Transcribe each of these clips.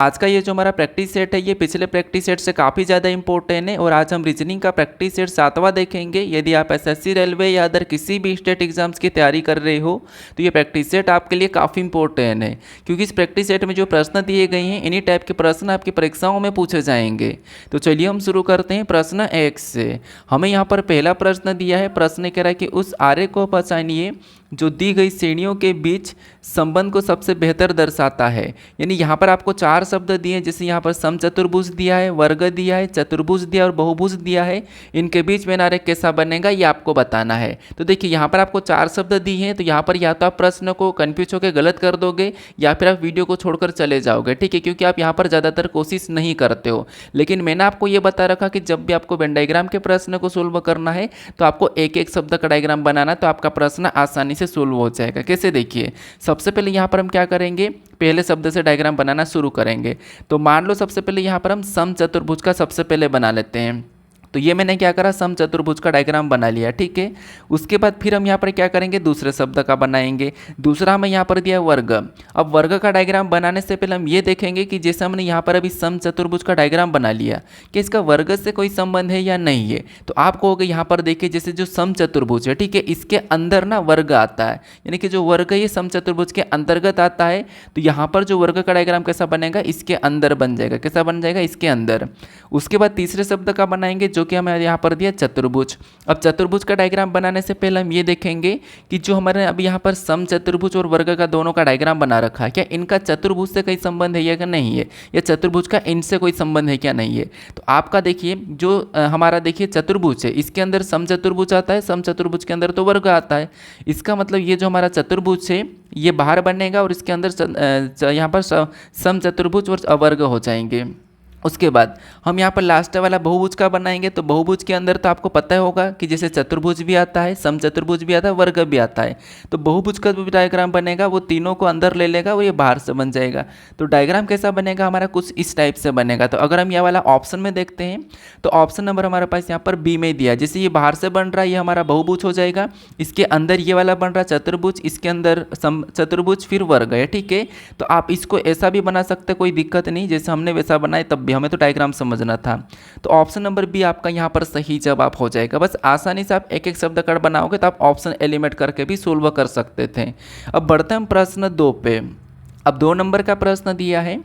आज का ये जो हमारा प्रैक्टिस सेट है ये पिछले प्रैक्टिस सेट से काफ़ी ज़्यादा इंपॉर्टेंट है और आज हम रीजनिंग का प्रैक्टिस सेट 7वां देखेंगे। यदि आप एसएससी, रेलवे या अदर किसी भी स्टेट एग्जाम्स की तैयारी कर रहे हो तो ये प्रैक्टिस सेट आपके लिए काफ़ी इंपॉर्टेंट है, क्योंकि इस प्रैक्टिस सेट में जो प्रश्न दिए गए हैं इन्हीं टाइप के प्रश्न आपकी परीक्षाओं में पूछे जाएंगे। तो चलिए हम शुरू करते हैं प्रश्न 1 से। हमें यहाँ पर पहला प्रश्न दिया है। प्रश्न कह रहा है कि उस आर्य को पहचानिए जो दी गई श्रेणियों के बीच संबंध को सबसे बेहतर दर्शाता है। यानी यहाँ पर आपको 4 शब्द दिए हैं, जैसे यहाँ पर समचतुर्भुज दिया है, वर्ग दिया है, चतुर्भुज दिया और बहुभुज दिया है। इनके बीच में नारे कैसा बनेगा ये आपको बताना है। तो देखिए यहाँ पर आपको 4 शब्द दिए हैं, तो यहाँ पर या तो आप प्रश्न को कन्फ्यूज होकर गलत कर दोगे या फिर आप वीडियो को छोड़कर चले जाओगे, ठीक है, क्योंकि आप यहाँ पर ज़्यादातर कोशिश नहीं करते हो। लेकिन मैंने आपको ये बता रखा कि जब भी आपको वेन डायग्राम के प्रश्न को सोल्व करना है तो आपको एक एक शब्द का डायग्राम बनाना, तो आपका प्रश्न आसानी से सोल्व हो जाएगा। कैसे, देखिए सबसे पहले यहाँ पर हम क्या करेंगे, पहले शब्द से डायग्राम बनाना शुरू करेंगे। तो मान लो सबसे पहले यहाँ पर हम समचतुर्भुज का सबसे पहले बना लेते हैं। तो ये मैंने क्या करा, समचतुर्भुज का डायग्राम बना लिया, ठीक है। उसके बाद फिर हम यहाँ पर क्या करेंगे, दूसरे शब्द का बनाएंगे। दूसरा हमें यहाँ पर दिया वर्ग। अब वर्ग का डायग्राम बनाने से पहले हम ये देखेंगे कि जैसे हमने यहाँ पर अभी समचतुर्भुज का डायग्राम बना लिया कि इसका वर्ग से कोई संबंध है या नहीं है। तो आप कहोगे यहाँ पर देखिए जैसे जो समचतुर्भुज है, ठीक है, इसके अंदर ना वर्ग आता है, यानी कि जो वर्ग है ये समचतुर्भुज के अंतर्गत आता है। तो यहाँ पर जो वर्ग का डायग्राम कैसा बनेगा, इसके अंदर बन जाएगा। कैसा बन जाएगा, इसके अंदर। उसके बाद तीसरे शब्द का बनाएंगे जो कि हमें यहाँ पर दिया चतुर्भुज। अब चतुर्भुज का डायग्राम बनाने से पहले हम ये देखेंगे कि जो हमारे अभी यहाँ पर समचतुर्भुज और वर्ग का दोनों का डायग्राम बना रखा है, क्या इनका चतुर्भुज से कोई संबंध है या नहीं है, या चतुर्भुज का इनसे कोई संबंध है क्या नहीं है। तो आपका देखिए जो हमारा देखिए चतुर्भुज है, इसके अंदर समचतुर्भुज आता है, समचतुर्भुज के अंदर तो वर्ग आता है। इसका मतलब ये जो हमारा चतुर्भुज है ये बाहर बनेगा और इसके अंदर यहाँ पर समचतुर्भुज और अवर्ग हो जाएंगे। उसके बाद हम यहाँ पर लास्ट वाला बहुभुज का बनाएंगे। तो बहुभुज के अंदर तो आपको पता होगा कि जैसे चतुर्भुज भी आता है, समचतुर्भुज भी आता है, वर्ग भी आता है। तो बहुभुज का जो डायग्राम बनेगा वो तीनों को अंदर ले लेगा और ये बाहर से बन जाएगा। तो डायग्राम कैसा बनेगा हमारा, कुछ इस टाइप से बनेगा। तो अगर हम यह वाला ऑप्शन में देखते हैं तो ऑप्शन नंबर हमारे पास यहाँ पर बी में दिया, जैसे ये बाहर से बन रहा है ये हमारा बहुभुज हो जाएगा, इसके अंदर ये वाला बन रहा है चतुर्भुज, इसके अंदर चतुर्भुज फिर वर्ग है, ठीक है। तो आप इसको ऐसा भी बना सकते, कोई दिक्कत नहीं, जैसे हमने वैसा बनाए तब हमें तो डायग्राम समझना था। तो ऑप्शन नंबर बी आपका यहाँ पर सही जवाब हो जाएगा। बस आसानी से आप एक एक शब्द कार्ड बनाओगे तो आप ऑप्शन एलिमिनेट करके भी सोल्व कर सकते थे। अब बढ़ते हैं प्रश्न 2 पे। अब 2 नंबर का प्रश्न दिया है।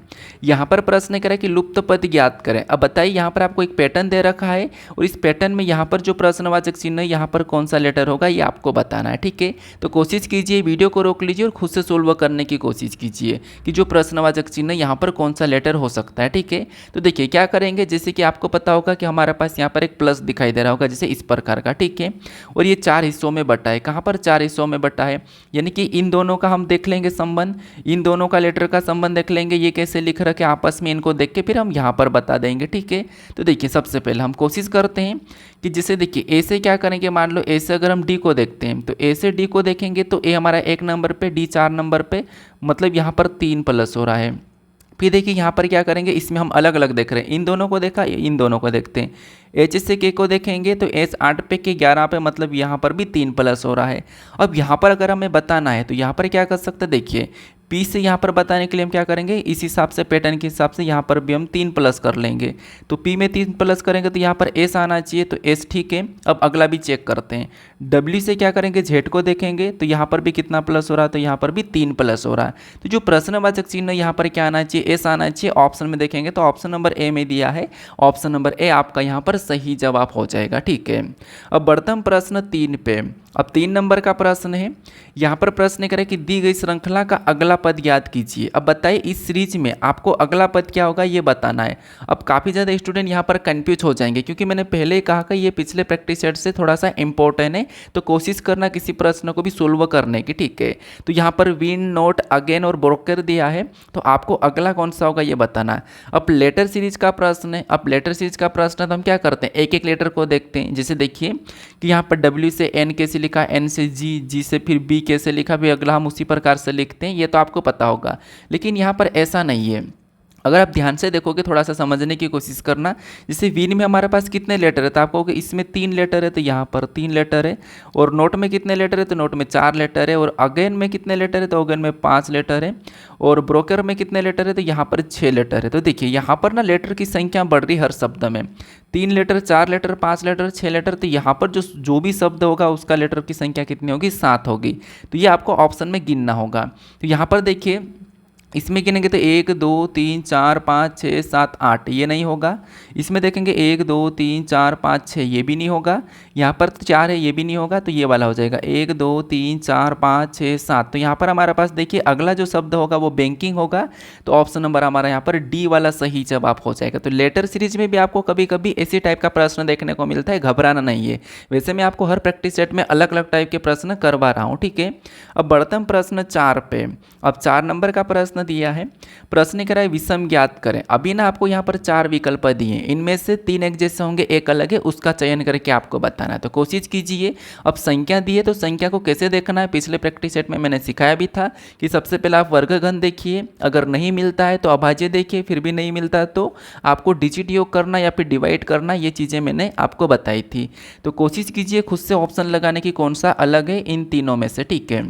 यहाँ पर प्रश्न कह रहा है कि लुप्त पद ज्ञात करें। अब बताइए यहाँ पर आपको एक पैटर्न दे रखा है और इस पैटर्न में यहाँ पर जो प्रश्नवाचक चिन्ह है यहाँ पर कौन सा लेटर होगा ये आपको बताना है, ठीक है। तो कोशिश कीजिए, वीडियो को रोक लीजिए और खुद से सोल्व करने की कोशिश कीजिए कि जो प्रश्नवाचक चिन्ह है यहाँ पर कौन सा लेटर हो सकता है, ठीक है। तो देखिए क्या करेंगे, जैसे कि आपको पता होगा कि हमारे पास यहाँ पर एक प्लस दिखाई दे रहा होगा, जैसे इस प्रकार का, ठीक है। और ये 4 हिस्सों में बटा है। कहाँ पर 4 हिस्सों में बटा है, यानी कि इन दोनों का हम देख लेंगे संबंध, इन दोनों का लेटर का संबंध देख लेंगे, ये कैसे लिख रखे आपस में, इनको देख के फिर हम यहाँ पर बता देंगे, ठीक है। तो देखिए सबसे पहले हम कोशिश करते हैं कि जैसे देखिए ए से क्या करेंगे, मान लो ए से अगर हम डी को देखते हैं तो ए से डी को देखेंगे तो ए हमारा 1 नंबर पे, डी 4 नंबर पे, मतलब यहाँ पर 3 प्लस हो रहा है। फिर देखिए यहाँ पर क्या करेंगे, इसमें हम अलग अलग देख रहे हैं, इन दोनों को देखा, इन दोनों को देखते हैं। एच से के को देखेंगे तो एच 8 पे के 11 पे, मतलब यहाँ पर भी 3 प्लस हो रहा है। अब यहाँ पर अगर हमें बताना है तो यहाँ पर क्या कर सकते हैं, देखिए पी से यहाँ पर बताने के लिए हम क्या करेंगे, इस हिसाब से पैटर्न के हिसाब से यहाँ पर भी हम 3 प्लस कर लेंगे। तो पी में 3 प्लस करेंगे तो यहाँ पर एस आना चाहिए, तो एस ठीक है। अब अगला भी चेक करते हैं। डब्ल्यू से क्या करेंगे, जेड को देखेंगे तो यहाँ पर भी कितना प्लस हो रहा है, तो यहाँ पर भी 3 प्लस हो रहा है। तो जो प्रश्नवाचक चिन्ह यहाँ पर क्या आना चाहिए, एस आना चाहिए। ऑप्शन में देखेंगे तो ऑप्शन नंबर ए में दिया है, ऑप्शन नंबर ए आपका यहाँ पर सही जवाब हो जाएगा, ठीक है। अब बढ़ते हम प्रश्न 3 पे। अब 3 नंबर का प्रश्न है। यहाँ पर प्रश्न करें कि दी गई श्रृंखला का अगला पद याद कीजिए। अब बताइए इस सीरीज में आपको अगला पद क्या होगा ये बताना है। अब काफ़ी ज़्यादा स्टूडेंट यहाँ पर कंफ्यूज हो जाएंगे, क्योंकि मैंने पहले ही कहा कि ये पिछले प्रैक्टिस सेट से थोड़ा सा इंपॉर्टेंट है, तो कोशिश करना किसी प्रश्न को भी सोल्व करने की, ठीक है। तो यहाँ पर विन, नोट, अगेन और ब्रोकर दिया है, तो आपको अगला कौन सा होगा ये बताना है। अब लेटर सीरीज का प्रश्न है। अब लेटर सीरीज का प्रश्न है तो हम क्या करते हैं, एक एक लेटर को देखते हैं। जैसे देखिए कि यहाँ पर डब्ल्यू से एन कैसे लिखा, एन से जी, जी से फिर बी कैसे लिखा, भी अगला हम उसी प्रकार से लिखते हैं, ये तो आपको पता होगा। लेकिन यहाँ पर ऐसा नहीं है। अगर आप ध्यान से देखोगे, थोड़ा सा समझने की कोशिश करना, जैसे विन में हमारे पास कितने लेटर है, तो आप कहोगे इसमें 3 लेटर है तो यहाँ पर 3 लेटर है, और नोट में कितने लेटर है तो नोट में 4 लेटर है, और अगेन में कितने लेटर है तो अगेन में 5 लेटर है, और ब्रोकर में कितने लेटर है तो यहाँ पर 6 लेटर है। तो देखिए यहाँ पर ना लेटर की संख्या बढ़ रही हर शब्द में, 3 लेटर, 4 लेटर, 5 लेटर, 6 लेटर, तो यहाँ पर जो भी शब्द होगा उसका लेटर की संख्या कितनी होगी, 7 होगी। तो ये आपको ऑप्शन में गिनना होगा। तो यहाँ पर देखिए इसमें गिनेंगे तो 1 2 3 4 5 6 7 8, ये नहीं होगा। इसमें देखेंगे 1 2 3 4 5 6, ये भी नहीं होगा। यहाँ पर 4 है, ये भी नहीं होगा, तो ये वाला हो जाएगा 1 2 3 4 5 6 7। तो यहाँ पर हमारे पास देखिए अगला जो शब्द होगा वो बैंकिंग होगा, तो ऑप्शन नंबर हमारा यहाँ पर डी वाला सही जवाब हो जाएगा। तो लेटर सीरीज में भी आपको कभी कभी इसी टाइप का प्रश्न देखने को मिलता है, घबराना नहीं है। वैसे मैं आपको हर प्रैक्टिस सेट में अलग अलग टाइप के प्रश्न करवा रहा हूँ, ठीक है। अब बढ़ते हम प्रश्न 4 पे। अब 4 नंबर का प्रश्न दिया है, प्रश्न कह रहा है विषम ज्ञात करें। अभी ना आपको यहाँ पर 4 विकल्प दिए, इनमें से 3 एक जैसे होंगे, एक अलग है, उसका चयन करके आपको बताना है। तो कोशिश कीजिए। अब संख्या दी है तो संख्या को कैसे देखना है, पिछले प्रैक्टिस सेट में मैंने सिखाया भी था कि सबसे पहले आप वर्गघन देखिए, अगर नहीं मिलता है तो अभाज्य देखिए, फिर भी नहीं मिलता है तो आपको डिजिट योग करना या फिर डिवाइड करना, ये चीज़ें मैंने आपको बताई थी। तो कोशिश कीजिए खुद से ऑप्शन लगाने की कौन सा अलग है इन तीनों में से, ठीक है।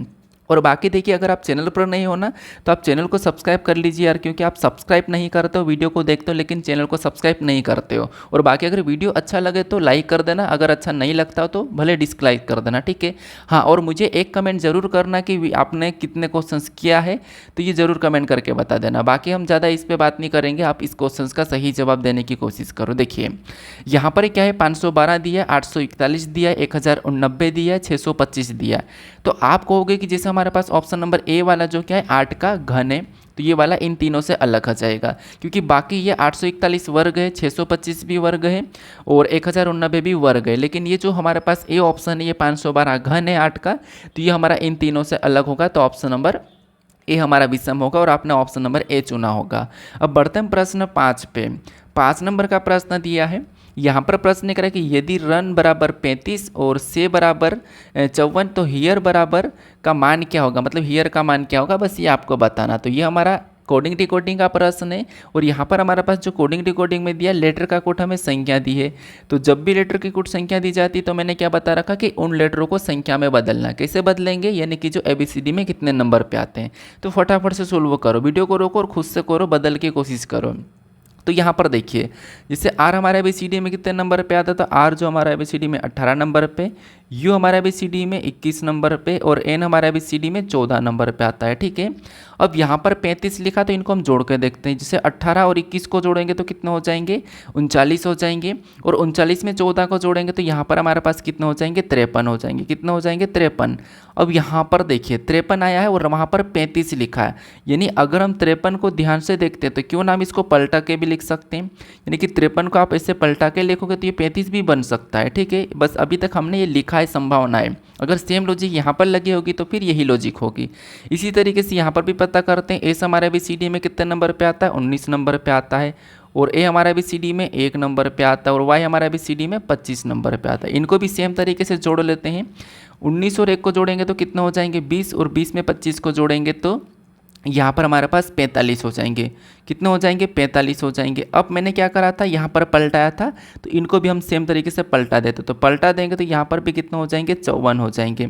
और बाकी देखिए अगर आप चैनल पर नहीं हो ना तो आप चैनल को सब्सक्राइब कर लीजिए यार, क्योंकि आप सब्सक्राइब नहीं करते हो, वीडियो को देखते हो लेकिन चैनल को सब्सक्राइब नहीं करते हो। और बाकी अगर वीडियो अच्छा लगे तो लाइक कर देना, अगर अच्छा नहीं लगता हो तो भले डिसलाइक कर देना, ठीक है। हाँ, और मुझे एक कमेंट ज़रूर करना कि आपने कितने क्वेश्चंस किया है, तो ये ज़रूर कमेंट करके बता देना। बाकी हम ज़्यादा इस पर बात नहीं करेंगे, आप इस क्वेश्चन का सही जवाब देने की कोशिश करो। देखिए यहाँ पर क्या है, 512 दिया है, 841 दिया है, 1089 दिया है, 625 दिया है। तो आप कहोगे कि जैसे हमारे पास ऑप्शन नंबर ए वाला जो क्या है 8 का घन है, तो ये वाला इन तीनों से अलग हो जाएगा, क्योंकि बाकी ये 841 वर्ग है, 625 भी वर्ग है और 1089 भी वर्ग है। लेकिन ये जो हमारे पास ए ऑप्शन है, ये 512 घन है 8 का, तो ये हमारा इन तीनों से अलग होगा। तो ऑप्शन नंबर ए हमारा विषम होगा और आपने ऑप्शन नंबर ए चुना होगा। अब बढ़ते हैं प्रश्न 5 पे। 5 नंबर का प्रश्न दिया है, यहाँ पर प्रश्न करें कि यदि रन बराबर 35 और से बराबर 54 तो हियर बराबर का मान क्या होगा, मतलब हियर का मान क्या होगा, बस ये आपको बताना। तो ये हमारा कोडिंग डिकोडिंग का प्रश्न है। और यहाँ पर हमारे पास जो कोडिंग डिकोडिंग में दिया लेटर का कोड हमें संख्या दी है, तो जब भी लेटर की कोड संख्या दी जाती है तो मैंने क्या बता रखा कि उन लेटरों को संख्या में बदलना। कैसे बदलेंगे, यानी कि जो ABCD में कितने नंबर पे आते हैं। तो फटाफट से सोल्व करो, वीडियो को रोको और खुद से करो, बदल की कोशिश करो। तो यहाँ पर देखिए जैसे आर हमारा ABCD में कितने नंबर पे आता है, तो आर जो हमारा ABCD में 18 नंबर पे, यू हमारा ABCD में 21 नंबर पे और एन हमारा ABCD में 14 नंबर पे आता है, ठीक है। अब यहाँ पर 35 लिखा तो इनको हम जोड़ के देखते हैं। जैसे 18 और 21 को जोड़ेंगे तो कितने हो जाएंगे, 39 हो जाएंगे। और 39 में 14 को जोड़ेंगे तो यहाँ पर हमारे पास कितने हो जाएंगे, 53 हो जाएंगे। कितने हो जाएंगे, 53। अब यहाँ पर देखिए 53 आया है और वहाँ पर 35 लिखा है, यानी अगर हम 53 को ध्यान से देखते हैं तो क्यों ना हम इसको पलटा के भी लिख सकते हैं, यानी कि 53 को आप ऐसे पलटा के लिखोगे तो ये 35 भी बन सकता है, ठीक है। बस अभी तक हमने ये लिखा है, संभावना है। अगर सेम लॉजिक यहाँ पर लगी होगी तो फिर यही लॉजिक होगी। इसी तरीके से यहाँ पर भी पता करते हैं, एस हमारे ABCD में कितने नंबर पे आता है, 19 नंबर पे आता है। और ए हमारा ABCD में 1 नंबर पे आता है और वाई हमारा ABCD में 25 नंबर पे आता है। इनको भी सेम तरीके से जोड़ लेते हैं। 19 और 1 को जोड़ेंगे तो कितने हो जाएंगे, 20, और 20 में 25 को जोड़ेंगे तो यहाँ पर हमारे पास 45 हो जाएंगे। कितने हो जाएंगे, 45 हो जाएंगे। अब मैंने क्या करा था, यहाँ पर पलटाया था, तो इनको भी हम सेम तरीके से पलटा देते, तो पलटा देंगे तो यहाँ पर भी कितने हो जाएंगे, 54 हो जाएंगे।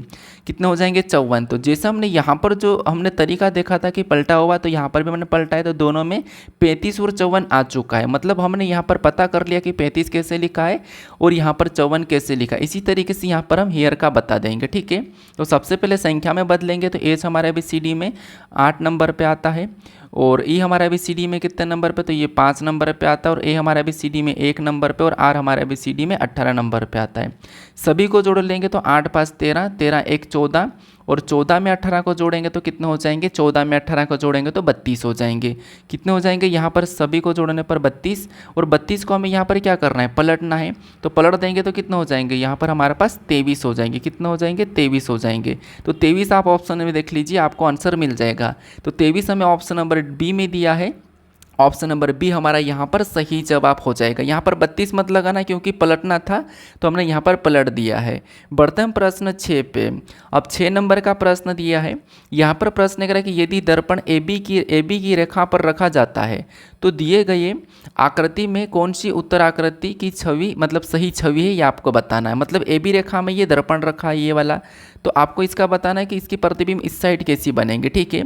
कितने हो जाएंगे, 54। तो जैसे हमने यहाँ पर जो हमने तरीका देखा था कि पलटा हुआ, तो यहाँ पर भी मैंने पलटाया तो दोनों में 35 और 54 आ चुका है। मतलब हमने यहाँ पर पता कर लिया कि 35 कैसे लिखा है और यहाँ पर 54 कैसे लिखा है। इसी तरीके से यहाँ पर हम हियर का बता देंगे, ठीक है। तो सबसे पहले संख्या में बदलेंगे, तो एच हमारे ABCD में 8 नंबर पे आता है और ई हमारा ABCD में कितने नंबर पे, तो ये 5 नंबर पे आता है और ए हमारा ABCD में 1 नंबर पे और आर हमारा ABCD में 18 नंबर पे आता है। सभी को जोड़ लेंगे तो 8 5 13, 13 1 14 और 14 में 18 को जोड़ेंगे तो कितने हो जाएंगे, 14 में 18 को जोड़ेंगे तो 32 हो जाएंगे। कितने हो जाएंगे, यहाँ पर सभी को जोड़ने पर 32, और 32 को हमें यहाँ पर क्या करना है, पलटना है। तो पलट देंगे तो कितने हो जाएंगे, यहाँ पर हमारे पास 23 हो जाएंगे। कितने हो जाएंगे, 23 हो जाएंगे। तो 23 आप ऑप्शन में देख लीजिए, आपको आंसर मिल जाएगा। तो 23 हमें ऑप्शन नंबर बी में दिया है। ऑप्शन नंबर बी हमारा यहाँ पर सही जवाब हो जाएगा। यहाँ पर 32 मत लगाना क्योंकि पलटना था तो हमने यहाँ पर पलट दिया है। बढ़ते हम प्रश्न 6 पे। अब 6 नंबर का प्रश्न दिया है। यहाँ पर प्रश्न करें कि यदि दर्पण ए बी की रेखा पर रखा जाता है तो दिए गए आकृति में कौन सी उत्तर आकृति की छवि मतलब सही छवि है, ये आपको बताना है। मतलब ए बी रेखा में ये दर्पण रखा है ये वाला, तो आपको इसका बताना है कि इसकी प्रतिबिंब इस साइड कैसी बनेंगे, ठीक है।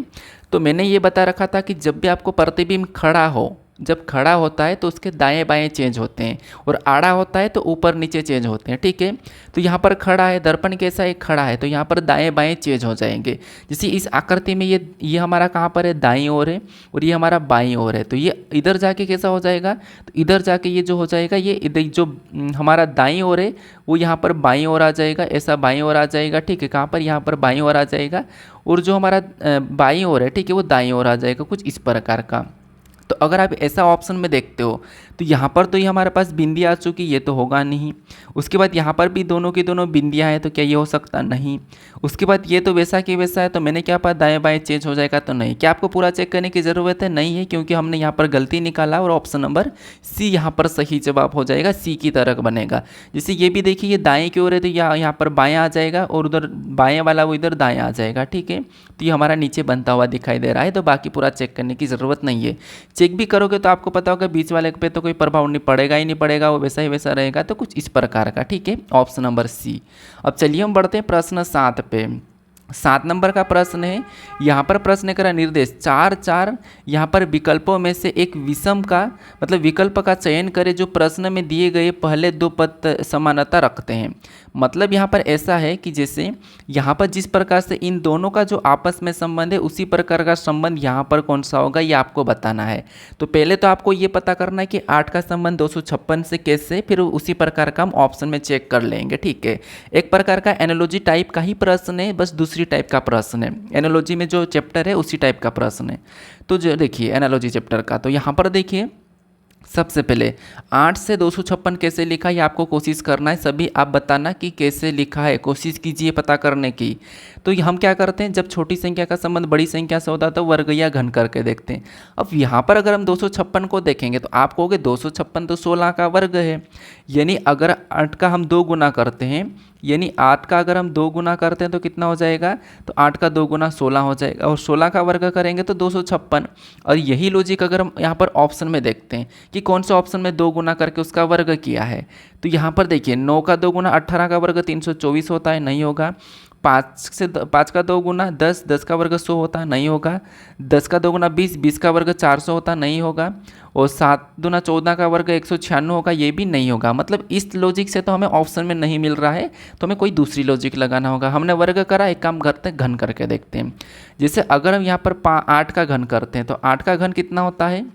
तो मैंने ये बता रखा था कि जब भी आपको प्रतिबिंब खड़ा हो, जब खड़ा होता है तो उसके दाएं बाएं चेंज होते हैं और आड़ा होता है तो ऊपर नीचे चेंज होते हैं, ठीक है। तो यहाँ पर खड़ा है, दर्पण कैसा है, खड़ा है, तो यहाँ पर दाएं बाएं चेंज हो जाएंगे। जैसे इस आकृति में ये हमारा कहाँ पर है, दाईं ओर है और ये हमारा बाईं ओर है, तो ये इधर जाके कैसा हो जाएगा, तो इधर जाके ये जो हो जाएगा, ये इधर जो हमारा दाईं ओर है वो यहाँ पर बाईं ओर आ जाएगा, ऐसा बाईं ओर आ जाएगा, ठीक है। कहाँ पर, यहाँ पर बाईं ओर आ जाएगा और जो हमारा बाईं ओर है, ठीक है, वो दाईं ओर आ जाएगा, कुछ इस प्रकार का। तो अगर आप ऐसा ऑप्शन में देखते हो तो यहाँ पर तो ये हमारे पास बिंदी आ चुकी, ये तो होगा नहीं। उसके बाद यहाँ पर भी दोनों की दोनों बिंदियाँ हैं, तो क्या ये हो सकता, नहीं। उसके बाद ये तो वैसा कि वैसा है, तो मैंने क्या पा दाएं बाएं चेंज हो जाएगा, तो नहीं। क्या आपको पूरा चेक करने की ज़रूरत है, नहीं है, क्योंकि हमने यहाँ पर गलती निकाला और ऑप्शन नंबर सी यहाँ पर सही जवाब हो जाएगा, सी की तरह बनेगा। जैसे ये भी देखिए, ये दाएँ की ओर है तो यहाँ पर बायाँ आ जाएगा और उधर बाएँ वाला वो इधर दाएँ आ जाएगा, ठीक है। तो ये हमारा नीचे बनता हुआ दिखाई दे रहा है, तो बाकी पूरा चेक करने की ज़रूरत नहीं है। चेक भी करोगे तो आपको पता होगा बीच वाले पे तो कोई प्रभाव नहीं पड़ेगा ही नहीं पड़ेगा, वो वैसा ही वैसा रहेगा, तो कुछ इस प्रकार का, ठीक है। Option number C. अब चलिए हम बढ़ते हैं प्रश्न 7 पे। 7 नंबर का प्रश्न है। यहाँ पर प्रश्न करा निर्देश 4 यहाँ पर विकल्पों में से एक विषम का मतलब विकल्प का चयन करें जो प्रश्न में दिए गए पहले दो पद समानता रखते हैं। मतलब यहाँ पर ऐसा है कि जैसे यहाँ पर जिस प्रकार से इन दोनों का जो आपस में संबंध है उसी प्रकार का संबंध यहाँ पर कौन सा होगा, ये आपको बताना है। तो पहले तो आपको ये पता करना है कि 8 का संबंध 256 से कैसे, फिर उसी प्रकार का हम ऑप्शन में चेक कर लेंगे, ठीक है। एक प्रकार का एनालॉजी टाइप का ही प्रश्न है, बस दूसरी टाइप का प्रश्न है। एनालॉजी में जो चैप्टर है उसी टाइप का प्रश्न है। तो जो देखिए एनालॉजी चैप्टर का, तो यहाँ पर देखिए सबसे पहले 8 से 256 कैसे लिखा, ये आपको कोशिश करना है। सभी आप बताना कि कैसे लिखा है, कोशिश कीजिए पता करने की। तो हम क्या करते हैं, जब छोटी संख्या का संबंध बड़ी संख्या से होता है तो वर्ग या घन करके देखते हैं। अब यहाँ पर अगर हम 256 को देखेंगे तो आप कहोगे 256 तो 16 का वर्ग है, यानी अगर 8 का हम 2 गुना करते हैं, यानी 8 का अगर हम 2 गुना करते हैं तो कितना हो जाएगा, तो 8 का 2 गुना 16 हो जाएगा और 16 का वर्ग करेंगे तो 256। और यही लॉजिक अगर हम यहाँ पर ऑप्शन में देखते हैं कि कौन सा ऑप्शन में 2 गुना करके उसका वर्ग किया है, तो यहाँ पर देखिए 9 का 2 गुना 18 का वर्ग 324 होता है, नहीं होगा। 5 का 2 गुना 10, 10 का वर्ग 100 होता है, नहीं होगा। 10 का 2 गुना 20, 20 का वर्ग 400 होता, नहीं होगा। और 7 दूना 14 का वर्ग 196 होगा, ये भी नहीं होगा। मतलब इस लॉजिक से तो हमें ऑप्शन में नहीं मिल रहा है, तो हमें कोई दूसरी लॉजिक लगाना होगा। हमने वर्ग करा, एक काम करते हैं घन करके देखते हैं। जैसे अगर हम यहाँ पर 8 का घन करते हैं तो 8 का घन कितना होता है,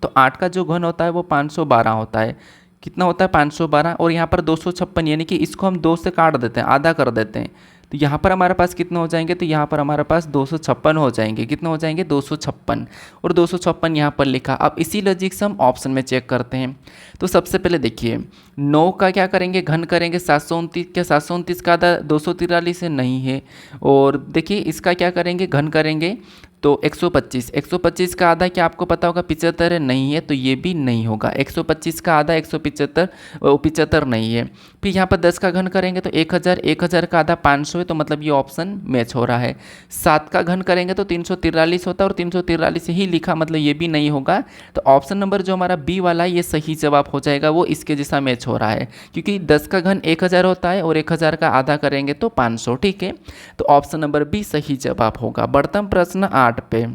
तो 8 का जो घन होता है वो 512 होता है। कितना होता है, 512। और यहाँ पर 256, यानी कि इसको हम 2 से काट देते हैं, आधा कर देते हैं, तो यहाँ पर हमारे पास कितने हो जाएंगे, तो यहाँ पर हमारे पास 256 हो जाएंगे। कितने हो जाएंगे, 256। और 256 यहाँ पर लिखा। अब इसी लॉजिक से हम ऑप्शन में चेक करते हैं। तो सबसे पहले देखिए 9 का क्या करेंगे, घन करेंगे 729, क्या 729 का आधा 243 से नहीं है। और देखिए इसका क्या करेंगे, घन करेंगे तो 125, 125 का आधा क्या आपको पता होगा 75 है, नहीं है, तो ये भी नहीं होगा। 125 का आधा 175 नहीं है। फिर यहाँ पर 10 का घन करेंगे तो 1000, 1000 का आधा 500 है, तो मतलब ये ऑप्शन मैच हो रहा है। 7 का घन करेंगे तो 343 होता है और 343 ही लिखा, मतलब ये भी नहीं होगा। तो ऑप्शन नंबर जो हमारा बी वाला है ये सही जवाब हो जाएगा, वो इसके जैसा मैच हो रहा है, क्योंकि 10 का घन 1000 होता है और 1000 का आधा करेंगे तो 500, ठीक है। तो ऑप्शन नंबर बी सही जवाब होगा। बढ़ता प्रश्न 8 पे।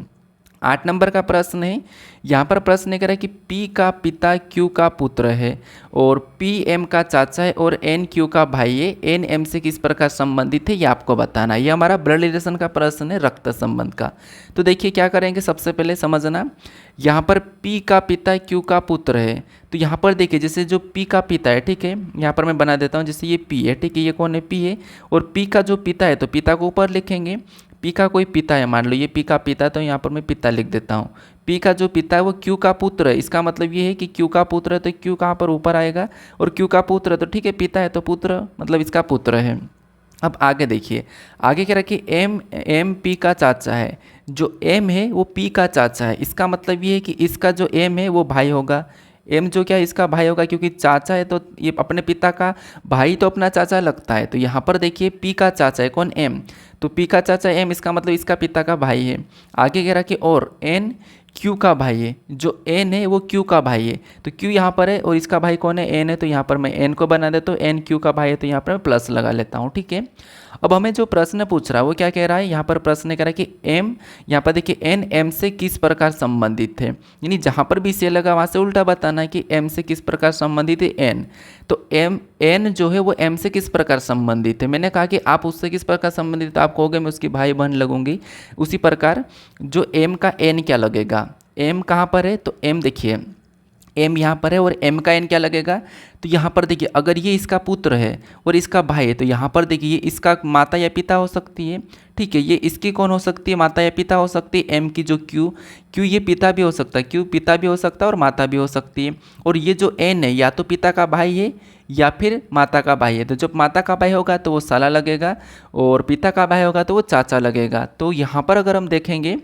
8 नंबर का प्रश्न है। यहाँ पर प्रश्न कह रहा है कि P का पिता Q का पुत्र है और P M का चाचा है और N Q का भाई है। N M से किस प्रकार संबंधित है, ये आपको बताना है। ये हमारा ब्लड रिलेशन का प्रश्न है, रक्त संबंध का। तो देखिए क्या करेंगे, सबसे पहले समझना, यहाँ पर P का पिता Q का पुत्र है, तो यहाँ पर देखिए जैसे जो P का पिता है, ठीक है, यहाँ पर मैं बना देता हूँ, जैसे ये P है, ठीक है, ये कौन है, P है। और P का जो पिता है तो पिता को ऊपर लिखेंगे। P का कोई पिता है, मान लो ये P का पिता, तो यहाँ पर मैं पिता लिख देता हूँ। P का जो पिता है वो Q का पुत्र है, इसका मतलब ये है कि Q का पुत्र है तो Q कहाँ पर ऊपर आएगा, और Q का पुत्र है तो ठीक है, पिता है तो पुत्र, मतलब इसका पुत्र है। अब आगे देखिए, आगे क्या रखिए, M P का चाचा है, जो एम है वो पी का चाचा है। इसका मतलब ये है कि इसका जो एम है वो भाई होगा, एम जो क्या है इसका भाई होगा, क्योंकि चाचा है तो ये अपने पिता का भाई तो अपना चाचा लगता है। तो यहाँ पर देखिए पी का चाचा है कौन, एम, तो पी का चाचा एम, इसका मतलब इसका पिता का भाई है। आगे कह रहा कि और एन क्यू का भाई है, जो एन है वो क्यू का भाई है। तो क्यू यहाँ पर है और इसका भाई कौन है, एन है, तो यहाँ पर मैं एन को बना देता हूँ, एन क्यू का भाई है, तो यहाँ पर मैं प्लस लगा लेता हूँ। ठीक है, अब हमें जो प्रश्न पूछ रहा है वो क्या कह रहा है, यहाँ पर प्रश्न कह रहा है कि एम, यहाँ पर देखिए एन एम से किस प्रकार संबंधित है, यानी जहाँ पर भी से लगा वहाँ से उल्टा बताना है कि एम से किस प्रकार संबंधित है एन। तो एम, एन जो है वो एम से किस प्रकार संबंधित है, मैंने कहा कि आप उससे किस प्रकार संबंधित है, तो आप कहोगे मैं उसकी भाई बहन लगूंगी। उसी प्रकार जो एम का एन क्या लगेगा, एम कहाँ पर है, तो एम देखिए एम यहाँ पर है और एम का एन क्या लगेगा, तो यहाँ पर देखिए अगर ये इसका पुत्र है और इसका भाई है तो यहाँ पर देखिए ये इसका माता या पिता हो सकती है। ठीक है, ये इसकी कौन हो सकती है, माता या पिता हो सकती है, एम की जो क्यू, क्यू ये पिता भी हो सकता है, क्यू पिता भी हो सकता है और माता भी हो सकती है। और ये जो एन है या तो पिता का भाई है या फिर माता का भाई है, तो जब माता का भाई होगा तो वो साला लगेगा और पिता का भाई होगा तो वो चाचा लगेगा। तो यहाँ पर अगर हम देखेंगे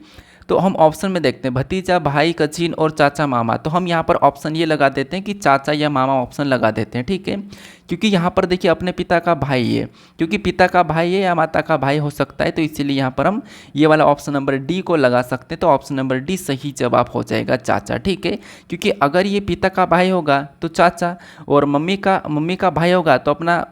तो हम ऑप्शन में देखते हैं भतीजा, भाई, कजिन और चाचा, मामा, तो हम यहाँ पर ऑप्शन ये लगा देते हैं कि चाचा या मामा ऑप्शन लगा देते हैं। ठीक है, क्योंकि यहाँ पर देखिए अपने पिता का भाई है, क्योंकि पिता का भाई है या माता का भाई हो सकता है, तो इसीलिए यहाँ पर हम ये वाला ऑप्शन नंबर डी को लगा सकते हैं। तो ऑप्शन नंबर डी सही जवाब हो जाएगा चाचा। ठीक है, क्योंकि अगर ये पिता का भाई होगा तो चाचा और मम्मी का भाई होगा तो अपना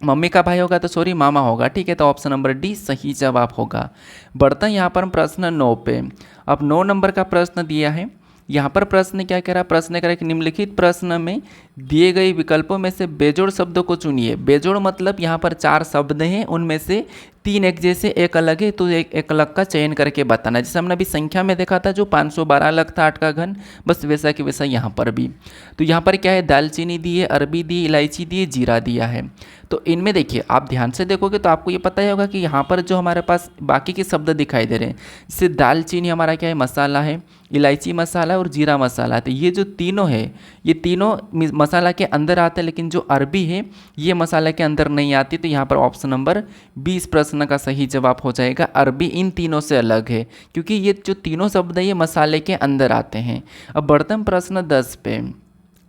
मम्मी का भाई होगा तो सॉरी मामा होगा। ठीक है, तो ऑप्शन नंबर डी सही जवाब होगा। बढ़ते हैं यहाँ पर हम प्रश्न 9 पे। अब 9 नंबर का प्रश्न दिया है, यहाँ पर प्रश्न क्या कह रहा है, प्रश्न कह रहा है कि निम्नलिखित प्रश्न में दिए गए विकल्पों में से बेजोड़ शब्दों को चुनिए। बेजोड़ मतलब यहाँ पर 4 शब्द हैं, उनमें से 3 एक जैसे एक अलग है, तो एक अलग का चयन करके बताना। जैसे हमने अभी संख्या में देखा था जो 512 अलग था 8 का घन, बस वैसा कि वैसा यहाँ पर भी। तो यहाँ पर क्या है, दालचीनी दी है, अरबी दी, इलायची दी है, जीरा दिया है। तो इनमें देखिए आप ध्यान से देखोगे तो आपको ये पता ही होगा कि यहाँ पर जो हमारे पास बाकी के शब्द दिखाई दे रहे हैं, जैसे दालचीनी हमारा क्या है, मसाला है, इलायची मसाला और जीरा मसाला है। तो ये जो तीनों है ये तीनों मसाला के अंदर आते हैं, लेकिन जो अरबी है ये मसाला के अंदर नहीं आती। तो यहाँ पर ऑप्शन नंबर 20 प्रश्न का सही जवाब हो जाएगा। अरबी इन तीनों से अलग है क्योंकि ये जो तीनों शब्द है ये मसाले के अंदर आते हैं। अब बढ़ते हैं प्रश्न 10 पे।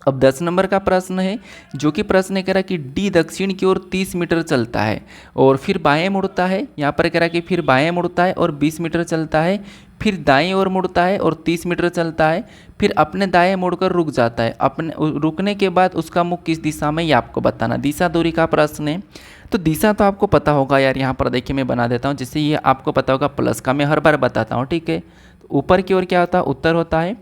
अब 10 नंबर का प्रश्न है जो कि प्रश्न कह रहा है कि डी दक्षिण की ओर 30 मीटर चलता है और फिर बाएं मुड़ता है। यहाँ पर कह रहा है कि फिर बाएं मुड़ता है और 20 मीटर चलता है, फिर दाएं ओर मुड़ता है और 30 मीटर चलता है, फिर अपने दाएं मुड़कर रुक जाता है। अपने रुकने के बाद उसका मुख किस दिशा में, ये आपको बताना। दिशा दूरी का प्रश्न है, तो दिशा तो आपको पता होगा यार। यहाँ पर देखिए मैं बना देता हूँ, जिससे ये आपको पता होगा प्लस का, मैं हर बार बताता हूँ। ठीक है, ऊपर की ओर क्या होता है, उत्तर होता है,